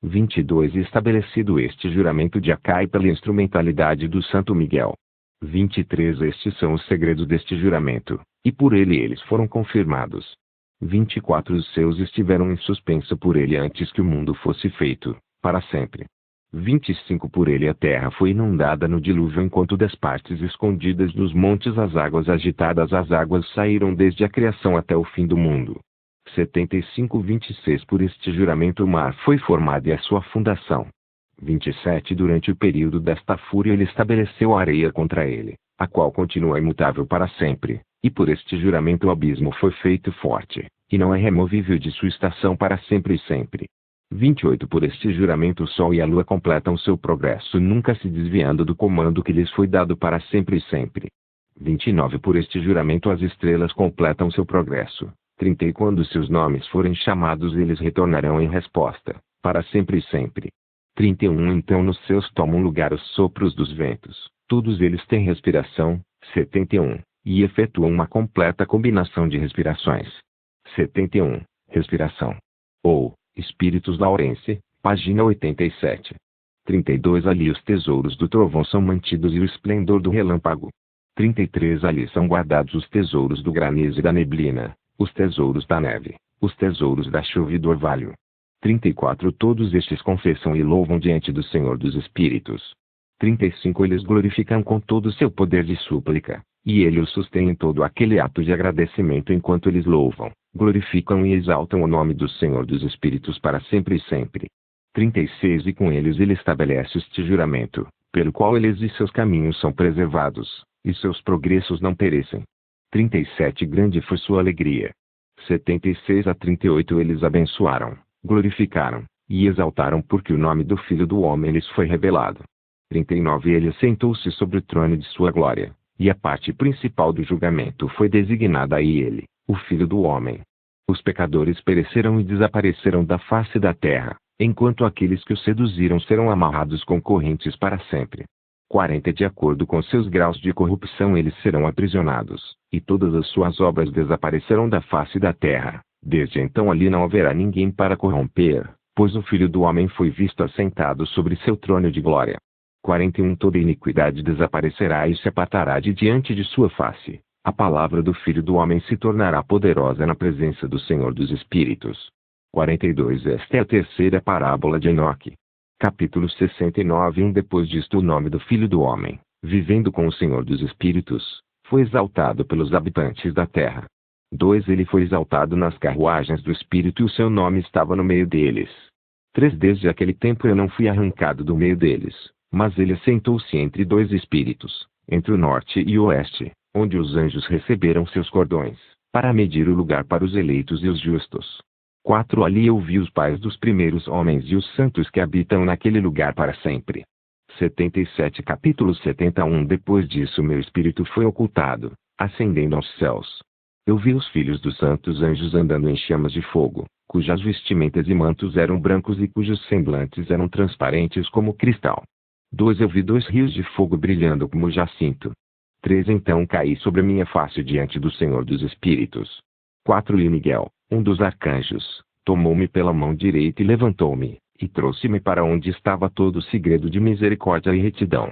22 Estabelecido este juramento de Acai pela instrumentalidade do Santo Miguel. 23 Estes são os segredos deste juramento, e por ele eles foram confirmados. 24 Os seus estiveram em suspenso por ele antes que o mundo fosse feito, para sempre. 25 Por ele a terra foi inundada no dilúvio enquanto das partes escondidas dos montes as águas agitadas as águas saíram desde a criação até o fim do mundo. 75:26 Por este juramento o mar foi formado e a sua fundação. 27 Durante o período desta fúria ele estabeleceu a areia contra ele, a qual continua imutável para sempre, e por este juramento o abismo foi feito forte, e não é removível de sua estação para sempre e sempre. 28 Por este juramento o sol e a lua completam seu progresso nunca se desviando do comando que lhes foi dado para sempre e sempre. 29 Por este juramento as estrelas completam seu progresso. 30 E quando seus nomes forem chamados eles retornarão em resposta, para sempre e sempre. 31 Então nos seus tomam lugar os sopros dos ventos, todos eles têm respiração. 71 E efetuam uma completa combinação de respirações. 71 Respiração. Ou, Espíritos Laurense, página 87. 32 Ali os tesouros do trovão são mantidos e o esplendor do relâmpago. 33 Ali são guardados os tesouros do granizo e da neblina, os tesouros da neve, os tesouros da chuva e do orvalho. 34 Todos estes confessam e louvam diante do Senhor dos Espíritos. 35 Eles glorificam com todo o seu poder de súplica, e ele os sustém em todo aquele ato de agradecimento enquanto eles louvam, glorificam e exaltam o nome do Senhor dos Espíritos para sempre e sempre. 36 E com eles ele estabelece este juramento, pelo qual eles e seus caminhos são preservados, e seus progressos não perecem. 37 Grande foi sua alegria. 76-38 Eles abençoaram, glorificaram, e exaltaram porque o nome do Filho do Homem lhes foi revelado. 39 Ele sentou-se sobre o trono de sua glória, e a parte principal do julgamento foi designada a ele, o Filho do Homem. Os pecadores perecerão e desapareceram da face da terra, enquanto aqueles que os seduziram serão amarrados com correntes para sempre. 40 De acordo com seus graus de corrupção eles serão aprisionados, e todas as suas obras desaparecerão da face da terra. Desde então ali não haverá ninguém para corromper, pois o Filho do Homem foi visto assentado sobre seu trono de glória. 41 Toda iniquidade desaparecerá e se apartará de diante de sua face. A palavra do Filho do Homem se tornará poderosa na presença do Senhor dos Espíritos. 42 Esta é a terceira parábola de Enoque. Capítulo 69 Depois disto o nome do Filho do Homem, vivendo com o Senhor dos Espíritos, foi exaltado pelos habitantes da terra. 2 Ele foi exaltado nas carruagens do Espírito e o seu nome estava no meio deles. 3 Desde aquele tempo eu não fui arrancado do meio deles, mas ele assentou-se entre 2 espíritos, entre o norte e o oeste, onde os anjos receberam seus cordões, para medir o lugar para os eleitos e os justos. 4 Ali eu vi os pais dos primeiros homens e os santos que habitam naquele lugar para sempre. 77 Capítulo 71 Depois disso meu espírito foi ocultado, ascendendo aos céus. Eu vi os filhos dos santos anjos andando em chamas de fogo, cujas vestimentas e mantos eram brancos e cujos semblantes eram transparentes como cristal. 2 Eu vi 2 rios de fogo brilhando como jacinto. 3 Então caí sobre a minha face diante do Senhor dos Espíritos. 4 E Miguel, um dos arcanjos, tomou-me pela mão direita e levantou-me, e trouxe-me para onde estava todo o segredo de misericórdia e retidão.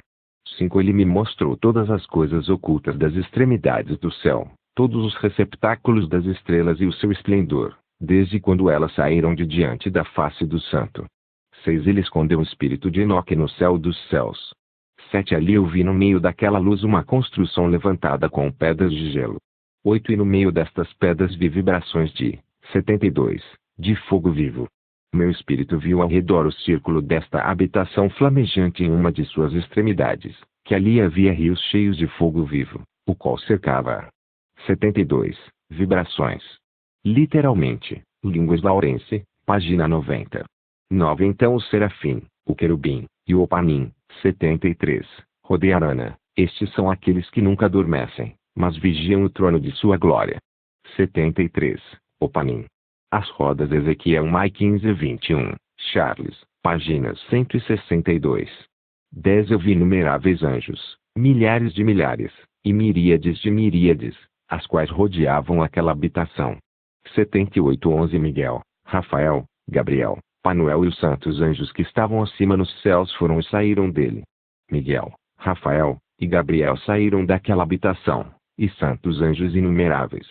5 Ele me mostrou todas as coisas ocultas das extremidades do céu, todos os receptáculos das estrelas e o seu esplendor, desde quando elas saíram de diante da face do santo. 6 Ele escondeu o espírito de Enoque no céu dos céus. 7 Ali eu vi no meio daquela luz uma construção levantada com pedras de gelo. 8 E no meio destas pedras vi vibrações de 72, de fogo vivo. Meu espírito viu ao redor o círculo desta habitação flamejante em uma de suas extremidades, que ali havia rios cheios de fogo vivo, o qual cercava. 72. Vibrações. Literalmente, Línguas Laurense, página 90. 9 Então o serafim, o querubim, e o opanim, 73, rodearana, estes são aqueles que nunca adormecem, mas vigiam o trono de sua glória. 73, opanim. As rodas Ezequiel Mai 15-21, Charles, páginas 162. 10 Eu vi inumeráveis anjos, milhares de milhares, e miríades de miríades, as quais rodeavam aquela habitação. 78 11 Miguel, Rafael, Gabriel, Panuel e os santos anjos que estavam acima nos céus foram e saíram dele. Miguel, Rafael e Gabriel saíram daquela habitação, e santos anjos inumeráveis.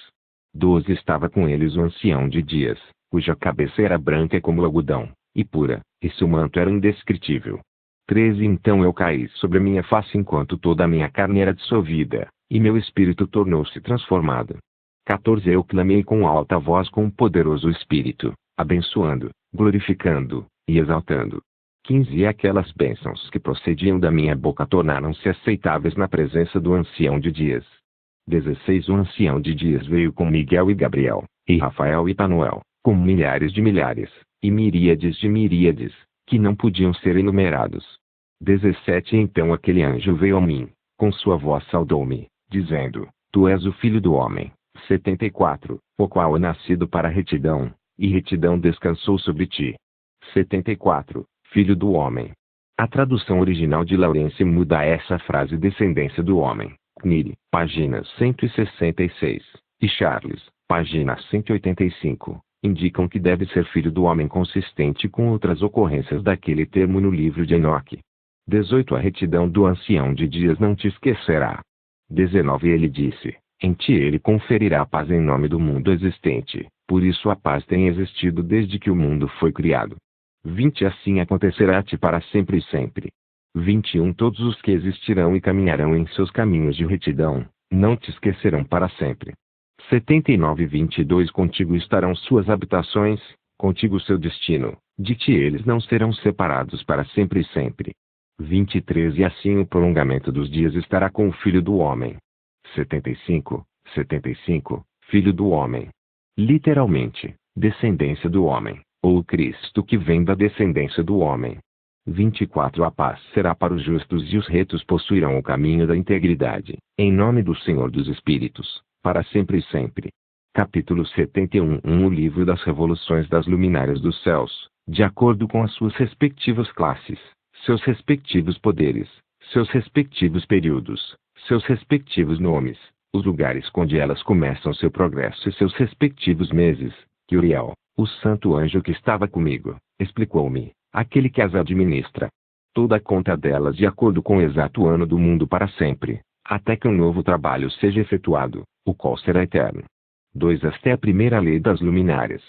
12 Estava com eles o ancião de dias, cuja cabeça era branca como algodão, e pura, e seu manto era indescritível. 13 Então eu caí sobre a minha face enquanto toda a minha carne era dissolvida, e meu espírito tornou-se transformado. 14 Eu clamei com alta voz com um poderoso espírito, abençoando, glorificando e exaltando. 15 E aquelas bênçãos que procediam da minha boca tornaram-se aceitáveis na presença do ancião de dias. 16 O ancião de dias veio com Miguel e Gabriel, e Rafael e Panuel, com milhares de milhares, e miríades de miríades, que não podiam ser enumerados. 17 Então aquele anjo veio a mim, com sua voz saudou-me, dizendo: Tu és o filho do homem. 74 O qual é nascido para retidão, e retidão descansou sobre ti. 74 Filho do homem. A tradução original de Laurence muda essa frase descendência do homem. Kniri, página 166, e Charles, página 185, indicam que deve ser filho do homem consistente com outras ocorrências daquele termo no livro de Enoque. 18 A retidão do ancião de dias não te esquecerá. 19 Ele disse: Em ti ele conferirá a paz em nome do mundo existente, por isso a paz tem existido desde que o mundo foi criado. 20 Assim acontecerá a ti para sempre e sempre. 21 Todos os que existirão e caminharão em seus caminhos de retidão, não te esquecerão para sempre. 79 22 Contigo estarão suas habitações, contigo seu destino, de ti eles não serão separados para sempre e sempre. 23 E assim o prolongamento dos dias estará com o Filho do Homem. 75 Filho do Homem. Literalmente, descendência do homem, ou o Cristo que vem da descendência do homem. 24 A paz será para os justos e os retos possuirão o caminho da integridade, em nome do Senhor dos Espíritos, para sempre e sempre. Capítulo 71 O livro das revoluções das luminárias dos céus, de acordo com as suas respectivas classes, seus respectivos poderes, seus respectivos períodos, seus respectivos nomes, os lugares onde elas começam seu progresso e seus respectivos meses, que Uriel, o santo anjo que estava comigo, explicou-me, aquele que as administra. Toda a conta delas de acordo com o exato ano do mundo para sempre, até que um novo trabalho seja efetuado, o qual será eterno. 2 Esta é a primeira lei das luminárias.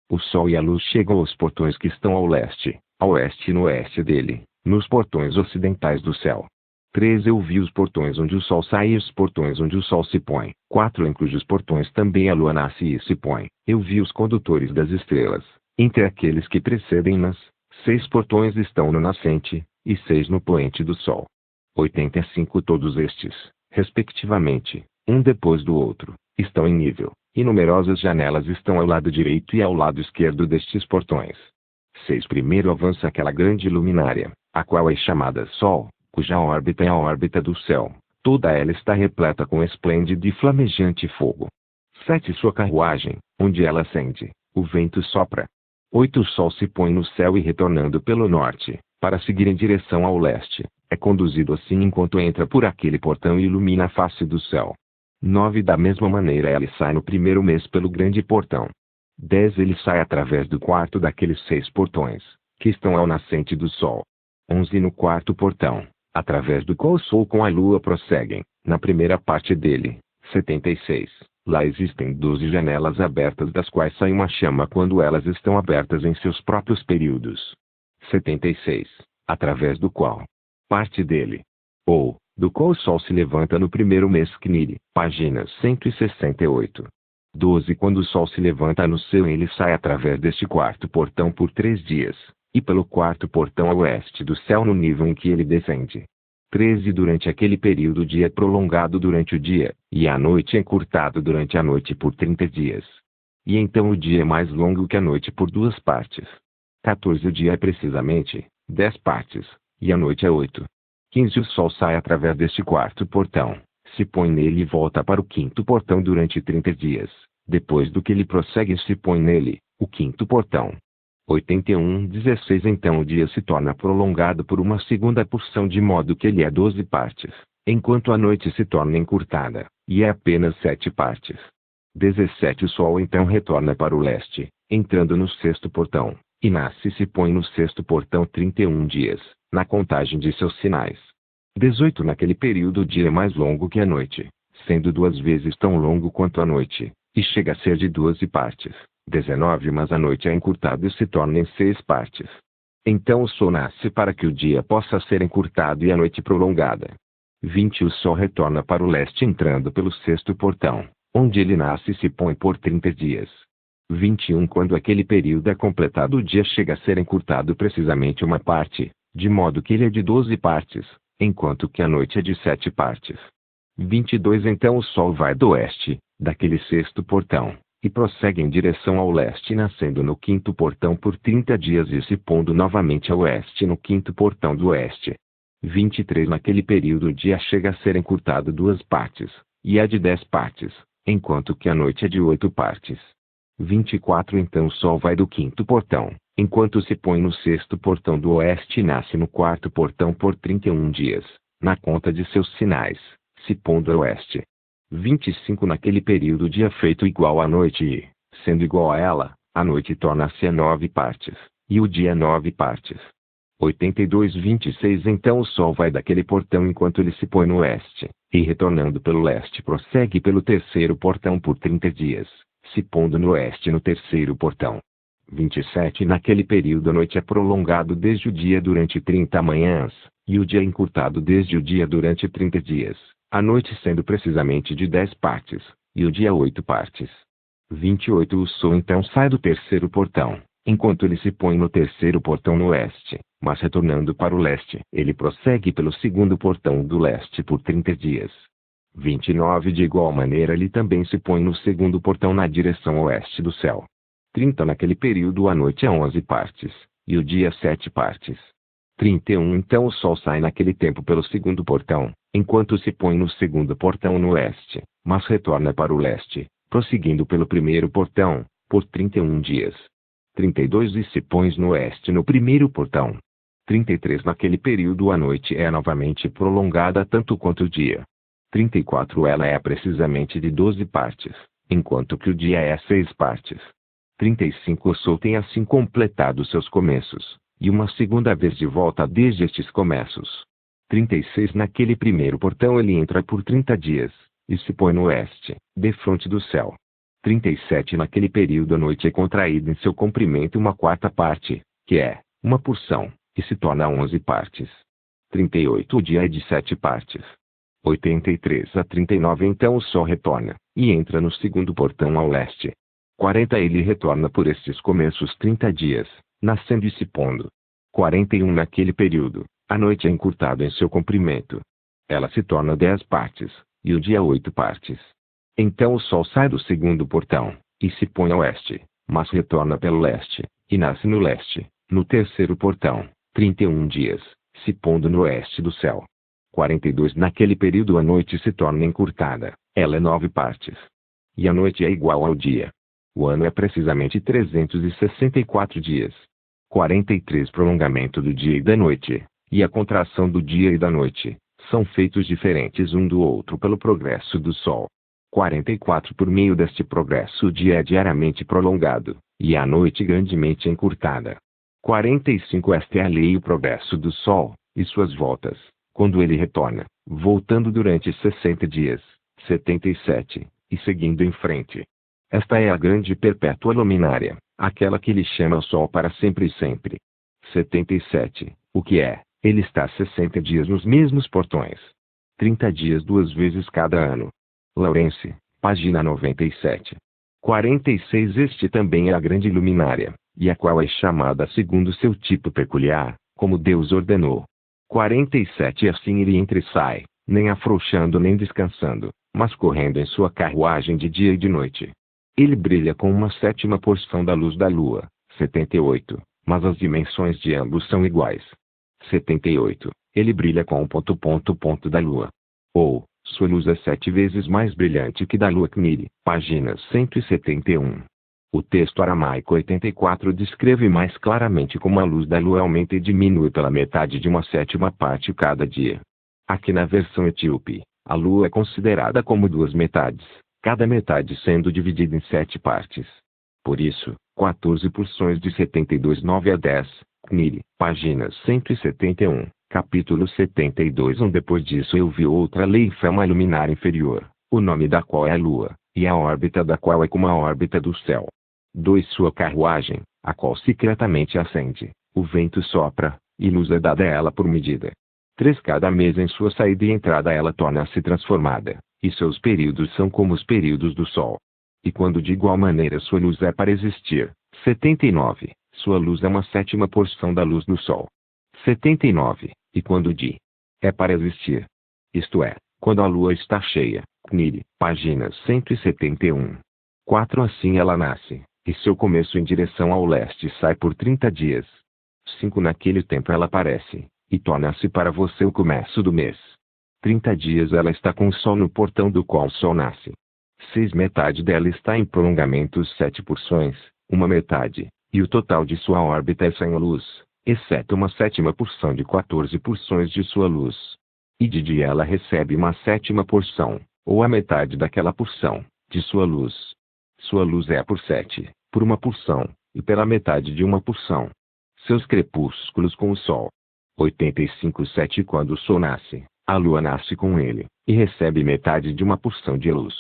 O sol e a luz chegam aos portões que estão ao leste, ao oeste e no oeste dele, nos portões ocidentais do céu. 3. Eu vi os portões onde o sol sai e os portões onde o sol se põe. 4. Em cujos portões também a lua nasce e se põe. Eu vi os condutores das estrelas, entre aqueles que precedem-nas. 6 portões estão no nascente, e 6 no poente do sol. 85. Todos estes, respectivamente, um depois do outro, estão em nível, e numerosas janelas estão ao lado direito e ao lado esquerdo destes portões. 6. Primeiro avança aquela grande luminária, a qual é chamada Sol, cuja órbita é a órbita do céu. Toda ela está repleta com esplêndido e flamejante fogo. 7. Sua carruagem, onde ela acende, o vento sopra. 8. O sol se põe no céu e retornando pelo norte, para seguir em direção ao leste, é conduzido assim enquanto entra por aquele portão e ilumina a face do céu. 9. Da mesma maneira ele sai no primeiro mês pelo grande portão. 10. Ele sai através do quarto daqueles 6 portões, que estão ao nascente do sol. 11. No quarto portão, através do qual o sol com a lua prosseguem, na primeira parte dele. 76. Lá existem 12 janelas abertas das quais sai uma chama quando elas estão abertas em seus próprios períodos. 76. Através do qual parte dele, ou, do qual o sol se levanta no primeiro mês Kniri, página 168. 12. Quando o sol se levanta no céu ele sai através deste quarto portão por 3 dias, e pelo quarto portão a oeste do céu no nível em que ele descende. 13. Durante aquele período o dia é prolongado durante o dia, e a noite é encurtado durante a noite por 30 dias. E então o dia é mais longo que a noite por 2 partes. 14. O dia é precisamente 10 partes, e a noite é 8. 15. O sol sai através deste quarto portão, se põe nele e volta para o quinto portão durante 30 dias, depois do que ele prossegue e se põe nele, o quinto portão. 81. 16. Então o dia se torna prolongado por uma segunda porção de modo que ele é 12 partes, enquanto a noite se torna encurtada, e é apenas 7 partes. 17. O sol então retorna para o leste, entrando no sexto portão, e nasce e se põe no sexto portão 31 dias, na contagem de seus sinais. 18. Naquele período o dia é mais longo que a noite, sendo 2 vezes tão longo quanto a noite, e chega a ser de 12 partes. 19. Mas a noite é encurtada e se torna em 6 partes. Então o sol nasce para que o dia possa ser encurtado e a noite prolongada. 20. O sol retorna para o leste entrando pelo sexto portão, onde ele nasce e se põe por 30 dias. 21. Quando aquele período é completado o dia chega a ser encurtado precisamente uma parte, de modo que ele é de 12 partes, enquanto que a noite é de 7 partes. 22. Então o sol vai do oeste, daquele sexto portão, e prossegue em direção ao leste nascendo no quinto portão por 30 dias e se pondo novamente a oeste no quinto portão do oeste. 23. Naquele período o dia chega a ser encurtado 2 partes, e é de 10 partes, enquanto que a noite é de 8 partes. 24. Então o sol vai do quinto portão, enquanto se põe no sexto portão do oeste e nasce no quarto portão por 31 dias, na conta de seus sinais, se pondo a oeste. 25. Naquele período o dia é feito igual à noite e, sendo igual a ela, a noite torna-se a 9 partes, e o dia 9 partes. 82. 26. Então o sol vai daquele portão enquanto ele se põe no oeste, e retornando pelo leste prossegue pelo terceiro portão por 30 dias, se pondo no oeste no terceiro portão. 27. Naquele período a noite é prolongado desde o dia durante 30 manhãs, e o dia encurtado desde o dia durante 30 dias, a noite sendo precisamente de 10 partes, e o dia 8 partes. 28. O sol então sai do terceiro portão, enquanto ele se põe no terceiro portão no oeste, mas retornando para o leste, ele prossegue pelo segundo portão do leste por 30 dias. 29. De igual maneira ele também se põe no segundo portão na direção oeste do céu. 30. Naquele período a noite é 11 partes, e o dia 7 partes. 31. Então o sol sai naquele tempo pelo segundo portão, enquanto se põe no segundo portão no oeste, mas retorna para o leste, prosseguindo pelo primeiro portão, por 31 dias. 32. E se põe no oeste no primeiro portão. 33. Naquele período a noite é novamente prolongada tanto quanto o dia. 34. Ela é precisamente de 12 partes, enquanto que o dia é 6 partes. 35. O sol tem assim completado seus começos, e uma segunda vez de volta desde estes começos. 36. Naquele primeiro portão ele entra por 30 dias, e se põe no oeste, defronte do céu. 37. Naquele período a noite é contraída em seu comprimento uma quarta parte, que é, uma porção, e se torna 11 partes. 38 o dia é de 7 partes. 83 a 39 então o Sol retorna, e entra no segundo portão ao leste. 40 ele retorna por estes começos 30 dias, nascendo e se pondo. 41 naquele período, a noite é encurtada em seu comprimento. Ela se torna 10 partes, e o dia 8 partes. Então o Sol sai do segundo portão, e se põe a oeste, mas retorna pelo leste, e nasce no leste, no terceiro portão, 31 dias, se pondo no oeste do céu. 42 naquele período a noite se torna encurtada, ela é 9 partes. E a noite é igual ao dia. O ano é precisamente 364 dias. 43 prolongamento do dia e da noite, e a contração do dia e da noite, são feitos diferentes um do outro pelo progresso do Sol. 44 por meio deste progresso o dia é diariamente prolongado, e a noite grandemente encurtada. 45 esta é a lei e o progresso do Sol, e suas voltas, quando ele retorna, voltando durante 60 dias, 77, e seguindo em frente. Esta é a grande e perpétua luminária, aquela que lhe chama o Sol para sempre e sempre. 77, o que é, ele está 60 dias nos mesmos portões. 30 dias 2 vezes cada ano. Lawrence, página 97. 46 este também é a grande luminária, e a qual é chamada segundo seu tipo peculiar, como Deus ordenou. 47 assim ele entra e sai, nem afrouxando nem descansando, mas correndo em sua carruagem de dia e de noite. Ele brilha com uma sétima porção da luz da lua, 78, mas as dimensões de ambos são iguais. 78, ele brilha com o ponto da lua. Ou, sua luz é 7 vezes mais brilhante que da lua Cniri, página 171. O texto aramaico 84 descreve mais claramente como a luz da lua aumenta e diminui pela metade de uma sétima parte cada dia. Aqui na versão etíope, a lua é considerada como 2 metades, cada metade sendo dividida em 7 partes. Por isso, 14 porções de 72 9 a 10, Cniri, página 171, capítulo 72 Depois disso eu vi outra leifama luminar inferior, o nome da qual é a lua, e a órbita da qual é como a órbita do céu. 2 Sua carruagem, a qual secretamente acende, o vento sopra, e luz é dada a ela por medida. 3 Cada mês em sua saída e entrada ela torna-se transformada, e seus períodos são como os períodos do Sol. E quando de igual maneira sua luz é para existir, 79, sua luz é uma sétima porção da luz do Sol. 79, e quando é para existir. Isto é, quando a lua está cheia, Cniri, página 171. 4 Assim ela nasce, e seu começo em direção ao leste sai por 30 dias. 5 Naquele tempo ela aparece, e torna-se para você o começo do mês. 30 dias ela está com o Sol no portão do qual o Sol nasce. 6 Metade dela está em prolongamentos 7 porções, uma metade, e o total de sua órbita é sem luz, exceto uma sétima porção de 14 porções de sua luz. E de dia ela recebe uma sétima porção, ou a metade daquela porção, de sua luz. Sua luz é por 7, por uma porção, e pela metade de uma porção. Seus crepúsculos com o Sol. 85 7 Quando o Sol nasce, a lua nasce com ele, e recebe metade de uma porção de luz.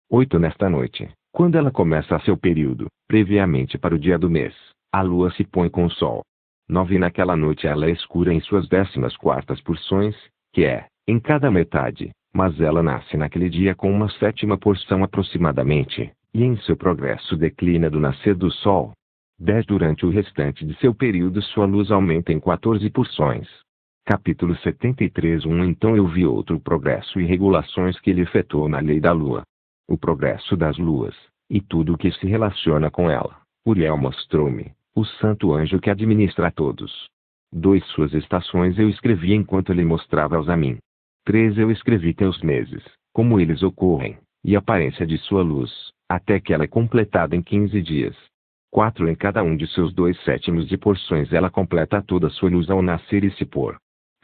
8 Nesta noite, quando ela começa seu período, previamente para o dia do mês, a lua se põe com o Sol. 9 Naquela noite ela é escura em suas 14ª porções, que é, em cada metade, mas ela nasce naquele dia com uma sétima porção aproximadamente, e em seu progresso declina do nascer do Sol. 10 Durante o restante de seu período sua luz aumenta em 14 porções. Capítulo 73 Então eu vi outro progresso e regulações que ele efetuou na lei da lua. O progresso das luas, e tudo o que se relaciona com ela. Uriel mostrou-me, o santo anjo que administra a todos. 2 Suas estações eu escrevi enquanto ele mostrava-os a mim. 3 Eu escrevi teus meses, como eles ocorrem, e a aparência de sua luz, até que ela é completada em 15 dias. 4 Em cada um de seus 2/7 de porções ela completa toda sua luz ao nascer e se pôr.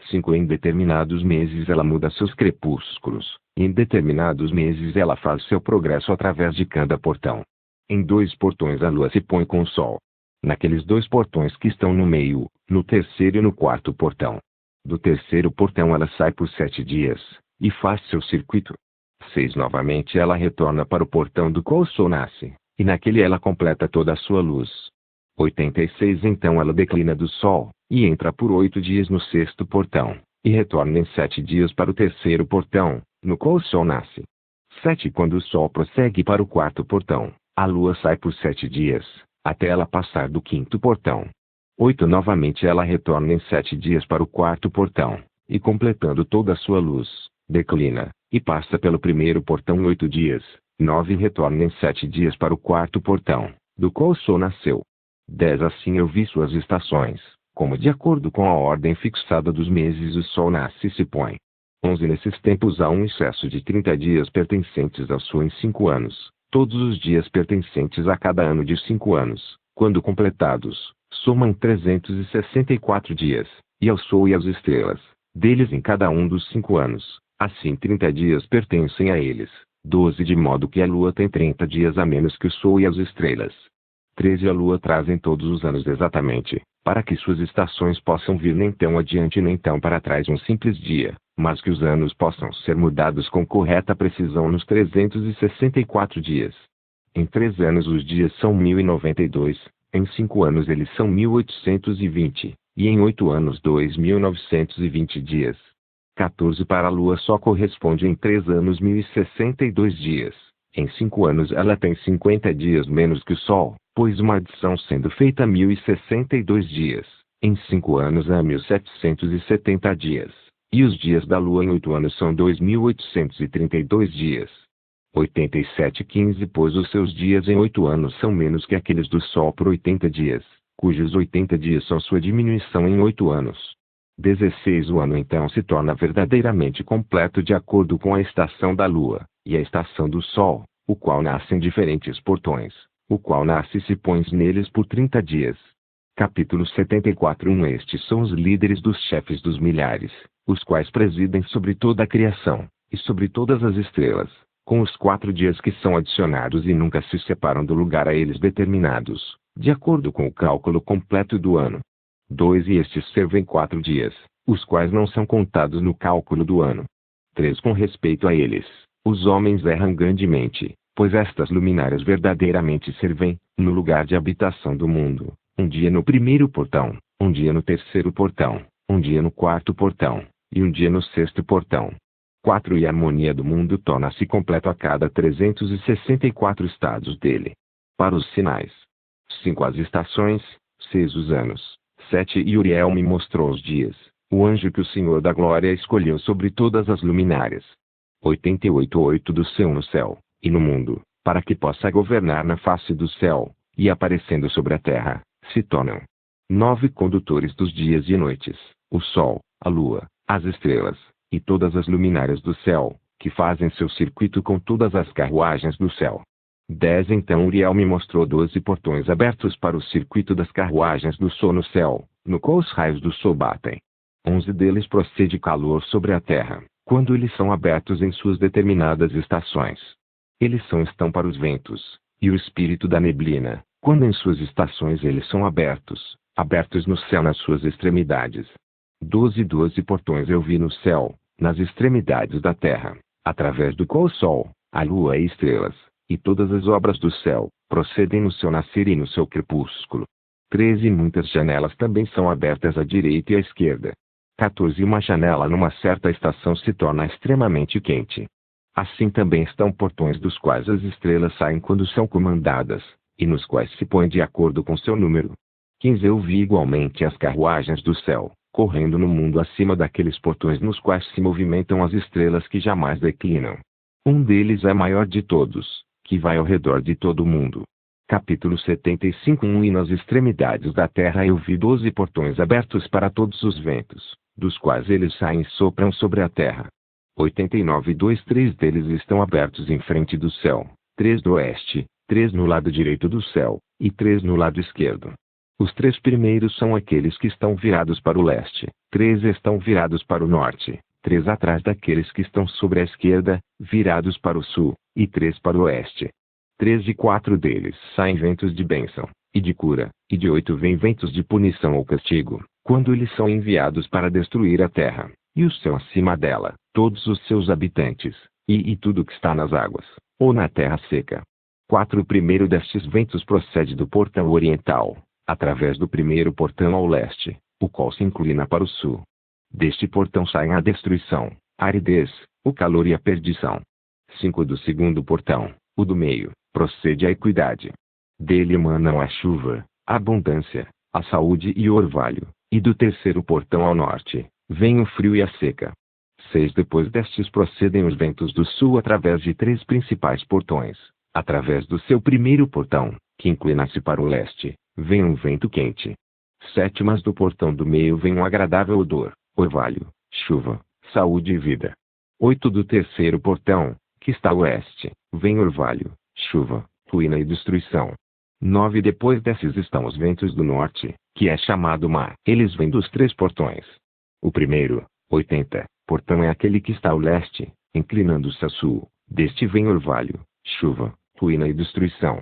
5 Em determinados meses ela muda seus crepúsculos, e em determinados meses ela faz seu progresso através de cada portão. Em 2 portões a lua se põe com o Sol. Naqueles 2 portões que estão no meio, no terceiro e no 4º portão. Do terceiro portão ela sai por 7 dias, e faz seu circuito. 6 Novamente ela retorna para o portão do qual o Sol nasce, e naquele ela completa toda a sua luz. 86 Então ela declina do Sol, e entra por 8 dias no 6º portão, E retorna em 7 dias para o terceiro portão, no qual o sol nasce. 7 Quando o sol prossegue para o quarto portão, a lua sai por 7 dias, até ela passar do quinto portão. 8 Novamente ela retorna em 7 dias para o quarto portão, e completando toda a sua luz, declina, e passa pelo primeiro portão em 8 dias. 9 Retorna em 7 dias para o quarto portão, do qual o sol nasceu. 10 Assim eu vi suas estações, como de acordo com a ordem fixada dos meses o sol nasce e se põe. 11 Nesses tempos há um excesso de 30 dias pertencentes ao sol em 5 anos, todos os dias pertencentes a cada ano de 5 anos, quando completados, somam 364 dias, e ao sol e às estrelas, deles em cada um dos 5 anos, assim 30 dias pertencem a eles, 12 De modo que a lua tem 30 dias a menos que o sol e as estrelas. 13 A lua traz em todos os anos exatamente, para que suas estações possam vir nem tão adiante nem tão para trás um simples dia, mas que os anos possam ser mudados com correta precisão nos 364 dias. Em 3 anos os dias são 1092, em 5 anos eles são 1820, e em 8 anos 2920 dias. 14 Para a lua só corresponde em 3 anos 1062 dias. Em 5 anos ela tem 50 dias menos que o sol, pois uma adição sendo feita 1062 dias. Em 5 anos há 1770 dias. E os dias da lua em 8 anos são 2832 dias. 87 15 Pois os seus dias em 8 anos são menos que aqueles do sol por 80 dias, cujos 80 dias são sua diminuição em 8 anos. 16 O ano então se torna verdadeiramente completo de acordo com a estação da lua, e a estação do sol, o qual nasce em diferentes portões, o qual nasce e se põe neles por 30 dias. Capítulo 74 Estes são os líderes dos chefes dos milhares, os quais presidem sobre toda a criação, e sobre todas as estrelas, com os 4 dias que são adicionados e nunca se separam do lugar a eles determinados, de acordo com o cálculo completo do ano. 2 E estes servem 4 dias, os quais não são contados no cálculo do ano. 3 Com respeito a eles, os homens erram grandemente, pois estas luminárias verdadeiramente servem, no lugar de habitação do mundo, um dia no primeiro portão, um dia no terceiro portão, um dia no quarto portão, e um dia no sexto portão. 4 E a harmonia do mundo torna-se completa a cada 364 estados dele. Para os sinais. 5 As estações, 6 Os anos, 7 E Uriel me mostrou os dias, o anjo que o Senhor da Glória escolheu sobre todas as luminárias. 88 8 Do céu no céu, e no mundo, para que possa governar na face do céu, e aparecendo sobre a terra, se tornam 9 condutores dos dias e noites, o sol, a lua, as estrelas, e todas as luminárias do céu, que fazem seu circuito com todas as carruagens do céu. 10 Então Uriel me mostrou 12 portões abertos para o circuito das carruagens do sol no céu, no qual os raios do sol batem. 11 Deles procede calor sobre a terra, quando eles são abertos em suas determinadas estações. Eles estão para os ventos, e o espírito da neblina, quando em suas estações eles são abertos no céu nas suas extremidades. 12 portões eu vi no céu, nas extremidades da terra, através do qual o sol, a lua e estrelas, e todas as obras do céu, procedem no seu nascer e no seu crepúsculo. 13 Muitas janelas também são abertas à direita e à esquerda. 14 Uma janela numa certa estação se torna extremamente quente. Assim também estão portões dos quais as estrelas saem quando são comandadas, e nos quais se põem de acordo com seu número. 15 Eu vi igualmente as carruagens do céu, correndo no mundo acima daqueles portões nos quais se movimentam as estrelas que jamais declinam. Um deles é maior de todos, que vai ao redor de todo o mundo. Capítulo 75 E nas extremidades da terra eu vi 12 portões abertos para todos os ventos, dos quais eles saem e sopram sobre a terra. 89 3 deles estão abertos em frente do céu, 3 do oeste, 3 no lado direito do céu, e 3 no lado esquerdo. Os 3 primeiros são aqueles que estão virados para o leste, 3 estão virados para o norte, 3 atrás daqueles que estão sobre a esquerda, virados para o sul, e 3 para o oeste. 3 de 4 deles saem ventos de bênção, e de cura, e de 8 vêm ventos de punição ou castigo, quando eles são enviados para destruir a terra, e o céu acima dela, todos os seus habitantes, e tudo que está nas águas, ou na terra seca. 4 O primeiro destes ventos procede do portão oriental, através do primeiro portão ao leste, o qual se inclina para o sul. Deste portão saem a destruição, a aridez, o calor e a perdição. 5 do segundo portão, o do meio, procede a equidade. Dele emanam a chuva, a abundância, a saúde e o orvalho, e do terceiro portão ao norte, vem o frio e a seca. 6 Depois destes procedem os ventos do sul através de 3 principais portões. Através do seu primeiro portão, que inclina-se para o leste, vem um vento quente. 7 Mas do portão do meio vem um agradável odor, orvalho, chuva, saúde e vida. 8 Do terceiro portão, que está a oeste, vem orvalho, chuva, ruína e destruição. 9 Depois desses estão os ventos do norte, que é chamado mar. Eles vêm dos 3 portões. O primeiro, 80, portão é aquele que está ao leste, inclinando-se a sul. Deste vem orvalho, chuva, ruína e destruição.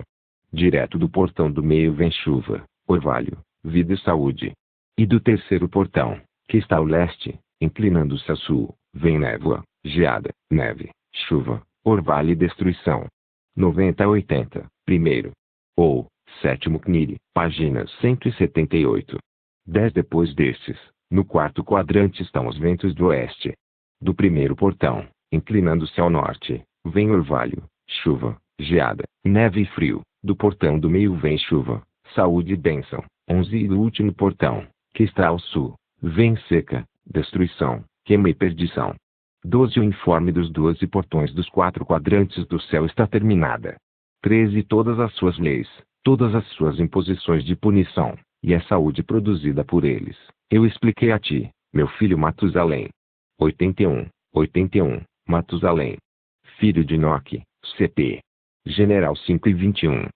Direto do portão do meio vem chuva, orvalho, vida e saúde. E do terceiro portão, que está ao leste, inclinando-se a sul, vem névoa, geada, neve, chuva, orvalho e destruição. 90 a 80, primeiro. Ou, sétimo CNIL, páginas 178. 10 Depois destes, no quarto quadrante estão os ventos do oeste. Do primeiro portão, inclinando-se ao norte, vem orvalho, chuva, geada, neve e frio. Do portão do meio vem chuva, saúde e bênção. 11 E do último portão, que está ao sul, vem seca, destruição, queima e perdição. 12 O informe dos 12 portões dos 4 quadrantes do céu está terminada. 13 Todas as suas leis, todas as suas imposições de punição, e a saúde produzida por eles, eu expliquei a ti, meu filho Matusalém. 81, Matusalém. Filho de Enoque, CP. General 5 e 21.